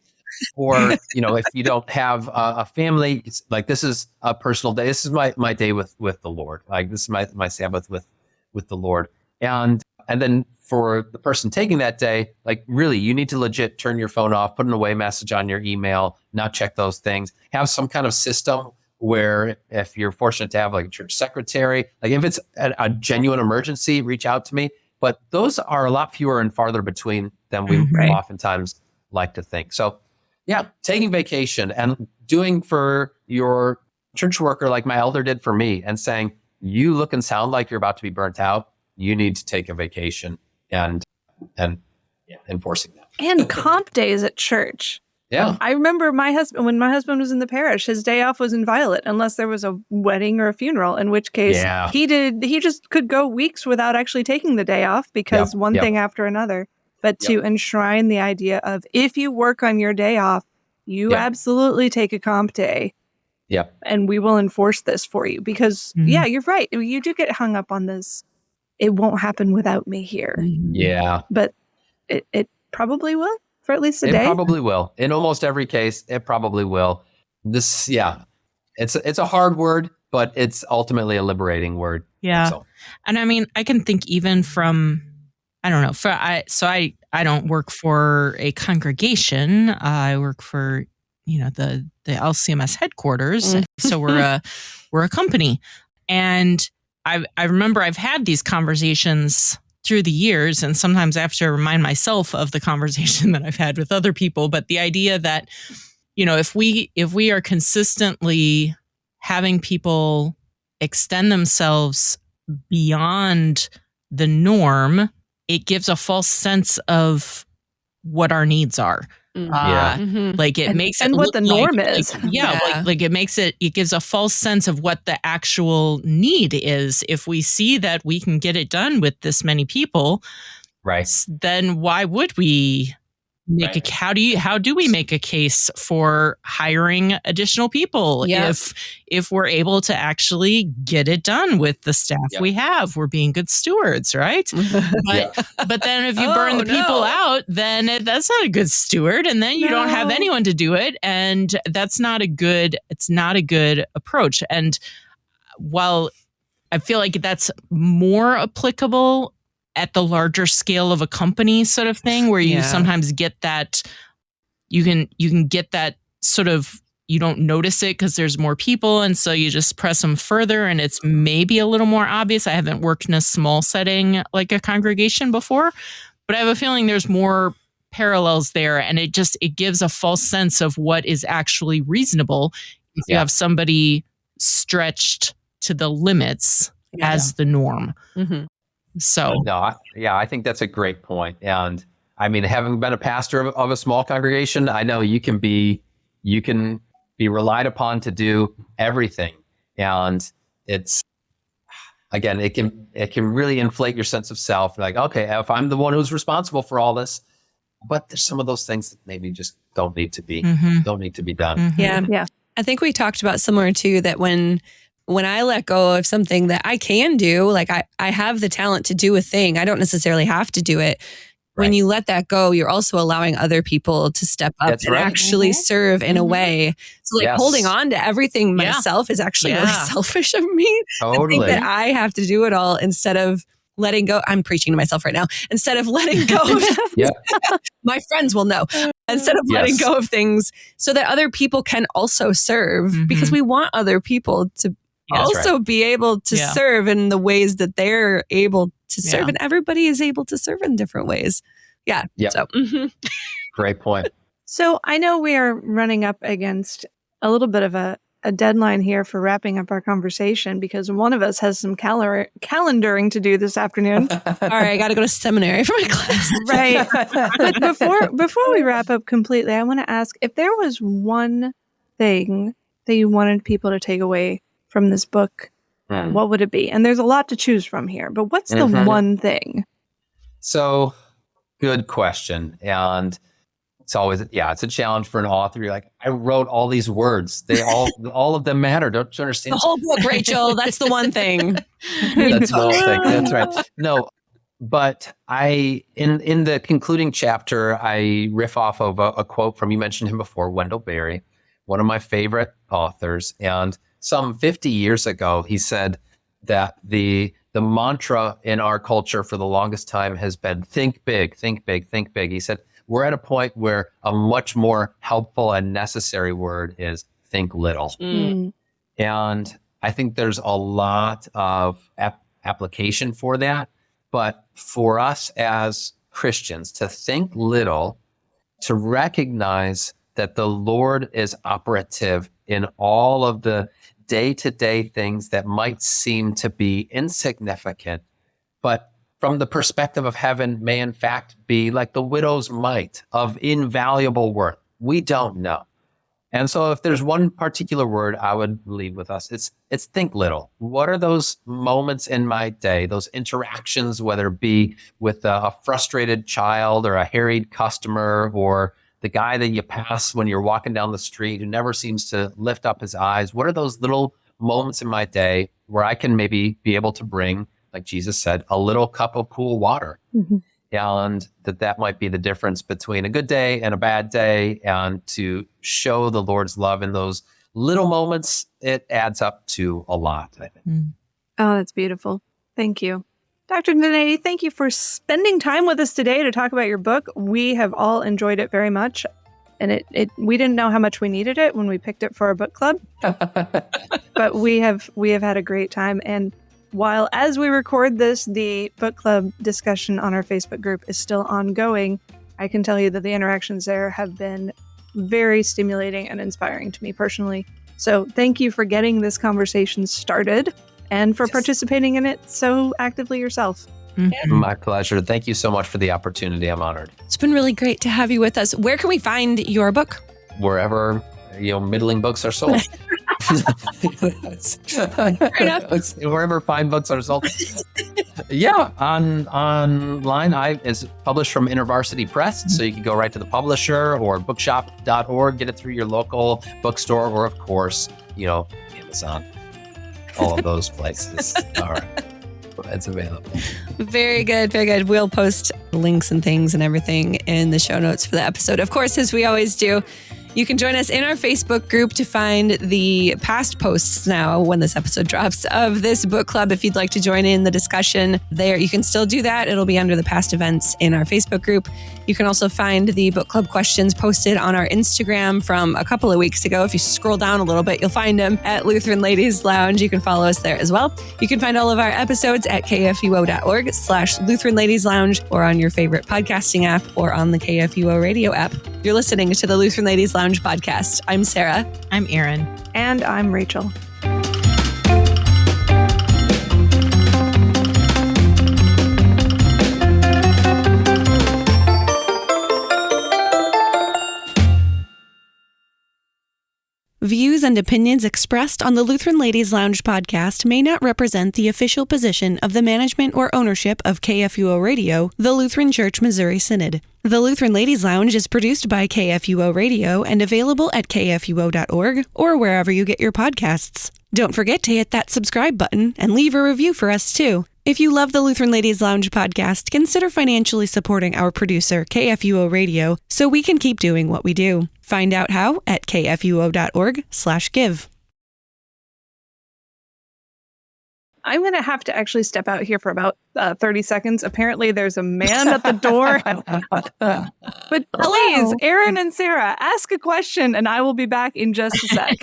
Or, if you don't have a family, it's like, this is a personal day. This is my day with the Lord. Like, this is my Sabbath with the Lord. And then for the person taking that day, like, really, you need to legit turn your phone off, put an away message on your email, not check those things, have some kind of system where if you're fortunate to have like a church secretary, like if it's a genuine emergency, reach out to me. But those are a lot fewer and farther between than we oftentimes like to think. So Yeah, taking vacation and doing for your church worker like my elder did for me and saying, you look and sound like you're about to be burnt out. You need to take a vacation and enforcing that.
And comp days at church.
Yeah.
I remember when my husband was in the parish, his day off was inviolate unless there was a wedding or a funeral, in which case he just could go weeks without actually taking the day off because one thing after another. But to enshrine the idea of if you work on your day off, you absolutely take a comp day.
Yep.
And we will enforce this for you because, you're right. You do get hung up on this. It won't happen without me here.
Yeah.
But it probably will for at least a day.
It probably will. In almost every case, it probably will. It's a hard word, but it's ultimately a liberating word.
Yeah.
So.
And I mean, I can think even from, I don't know, I don't work for a congregation. I work for, the LCMS headquarters. So we're a company. And I remember I've had these conversations through the years, and sometimes I have to remind myself of the conversation that I've had with other people. But the idea that, if we are consistently having people extend themselves beyond the norm, it gives a false sense of what our needs are. Like it makes it
what the norm is.
Like it gives a false sense of what the actual need is. If we see that we can get it done with this many people,
right,
then why would we make how do we make a case for hiring additional people if we're able to actually get it done with the staff we have? We're being good stewards, right? But then if you burn the people out, then that's not a good steward, and then you don't have anyone to do it, and it's not a good approach. And while I feel like that's more applicable at the larger scale of a company sort of thing, where you sometimes get that, you can get that sort of, you don't notice it because there's more people, and so you just press them further, and it's maybe a little more obvious. I haven't worked in a small setting like a congregation before, but I have a feeling there's more parallels there, and it gives a false sense of what is actually reasonable if you have somebody stretched to the limits as the norm. So
I think that's a great point. And I mean, having been a pastor of a small congregation, I know you can be relied upon to do everything. And it's, again, it can really inflate your sense of self. Like, okay, if I'm the one who's responsible for all this, but there's some of those things that maybe just don't need to be done.
Yeah. I think we talked about similar too, that when I let go of something that I can do, like I have the talent to do a thing, I don't necessarily have to do it. When you let that go, you're also allowing other people to step up and actually serve in a way. So like holding on to everything myself is actually really selfish of me.
Totally.
I think that I have to do it all instead of letting go. I'm preaching to myself right now. Instead of letting go of my friends will know. Instead of letting go of things so that other people can also serve, because we want other people to also be able to serve in the ways that they're able to serve, and everybody is able to serve in different ways. So
great point.
So I know we are running up against a little bit of a deadline here for wrapping up our conversation, because one of us has some calendaring to do this afternoon.
All right, I got to go to seminary for my class.
Right. But before we wrap up completely, I want to ask if there was one thing that you wanted people to take away from this book, what would it be? And there's a lot to choose from here, but what's the one thing?
So, good question. And it's always, it's a challenge for an author. You're like, I wrote all these words. They all of them matter. Don't you understand?
The whole book, Rachel. That's the one thing.
That's the whole thing. That's right. No, but in the concluding chapter, I riff off of a quote from, you mentioned him before, Wendell Berry, one of my favorite authors. And some 50 years ago, he said that the mantra in our culture for the longest time has been think big, think big, think big. He said, we're at a point where a much more helpful and necessary word is think little. And I think there's a lot of application for that. But for us as Christians to think little, to recognize that the Lord is operative in all of the day-to-day things that might seem to be insignificant, but from the perspective of heaven may in fact be like the widow's mite of invaluable worth. We don't know. And so if there's one particular word I would leave with us, it's think little. What are those moments in my day, those interactions, whether it be with a frustrated child or a harried customer or the guy that you pass when you're walking down the street who never seems to lift up his eyes? What are those little moments in my day where I can maybe be able to bring, like Jesus said, a little cup of cool water? Mm-hmm. And that might be the difference between a good day and a bad day. And to show the Lord's love in those little moments, it adds up to a lot, I think.
Mm. Oh, that's beautiful. Thank you. Dr. Tinetti, thank you for spending time with us today to talk about your book. We have all enjoyed it very much. And we didn't know how much we needed it when we picked it for our book club. But we have had a great time. And while as we record this, the book club discussion on our Facebook group is still ongoing, I can tell you that the interactions there have been very stimulating and inspiring to me personally. So thank you for getting this conversation started and for participating in it so actively yourself.
Mm-hmm. My pleasure. Thank you so much for the opportunity. I'm honored.
It's been really great to have you with us. Where can we find your book?
Wherever, middling books are sold. Wherever fine books are sold. Yeah, online. It's published from Intervarsity Press, so you can go right to the publisher or bookshop.org, get it through your local bookstore, or of course, Amazon. All of those places are. It's available.
Very good. Very good. We'll post links and things and everything in the show notes for the episode. Of course, as we always do, you can join us in our Facebook group to find the past posts now when this episode drops of this book club. If you'd like to join in the discussion there, you can still do that. It'll be under the past events in our Facebook group. You can also find the book club questions posted on our Instagram from a couple of weeks ago. If you scroll down a little bit, you'll find them at Lutheran Ladies Lounge. You can follow us there as well. You can find all of our episodes at kfuo.org/Lutheran Ladies Lounge or on your favorite podcasting app or on the KFUO radio app. You're listening to the Lutheran Ladies Lounge podcast. I'm Sarah.
I'm Erin.
And I'm Rachel.
Views and opinions expressed on the Lutheran Ladies Lounge podcast may not represent the official position of the management or ownership of KFUO Radio, the Lutheran Church Missouri Synod. The Lutheran Ladies Lounge is produced by KFUO Radio and available at kfuo.org or wherever you get your podcasts. Don't forget to hit that subscribe button and leave a review for us too. If you love the Lutheran Ladies Lounge podcast, consider financially supporting our producer, KFUO Radio, so we can keep doing what we do. Find out how at kfuo.org/give.
I'm going to have to actually step out here for about 30 seconds. Apparently, there's a man at the door. But please, Erin and Sarah, ask a question, and I will be back in just a sec.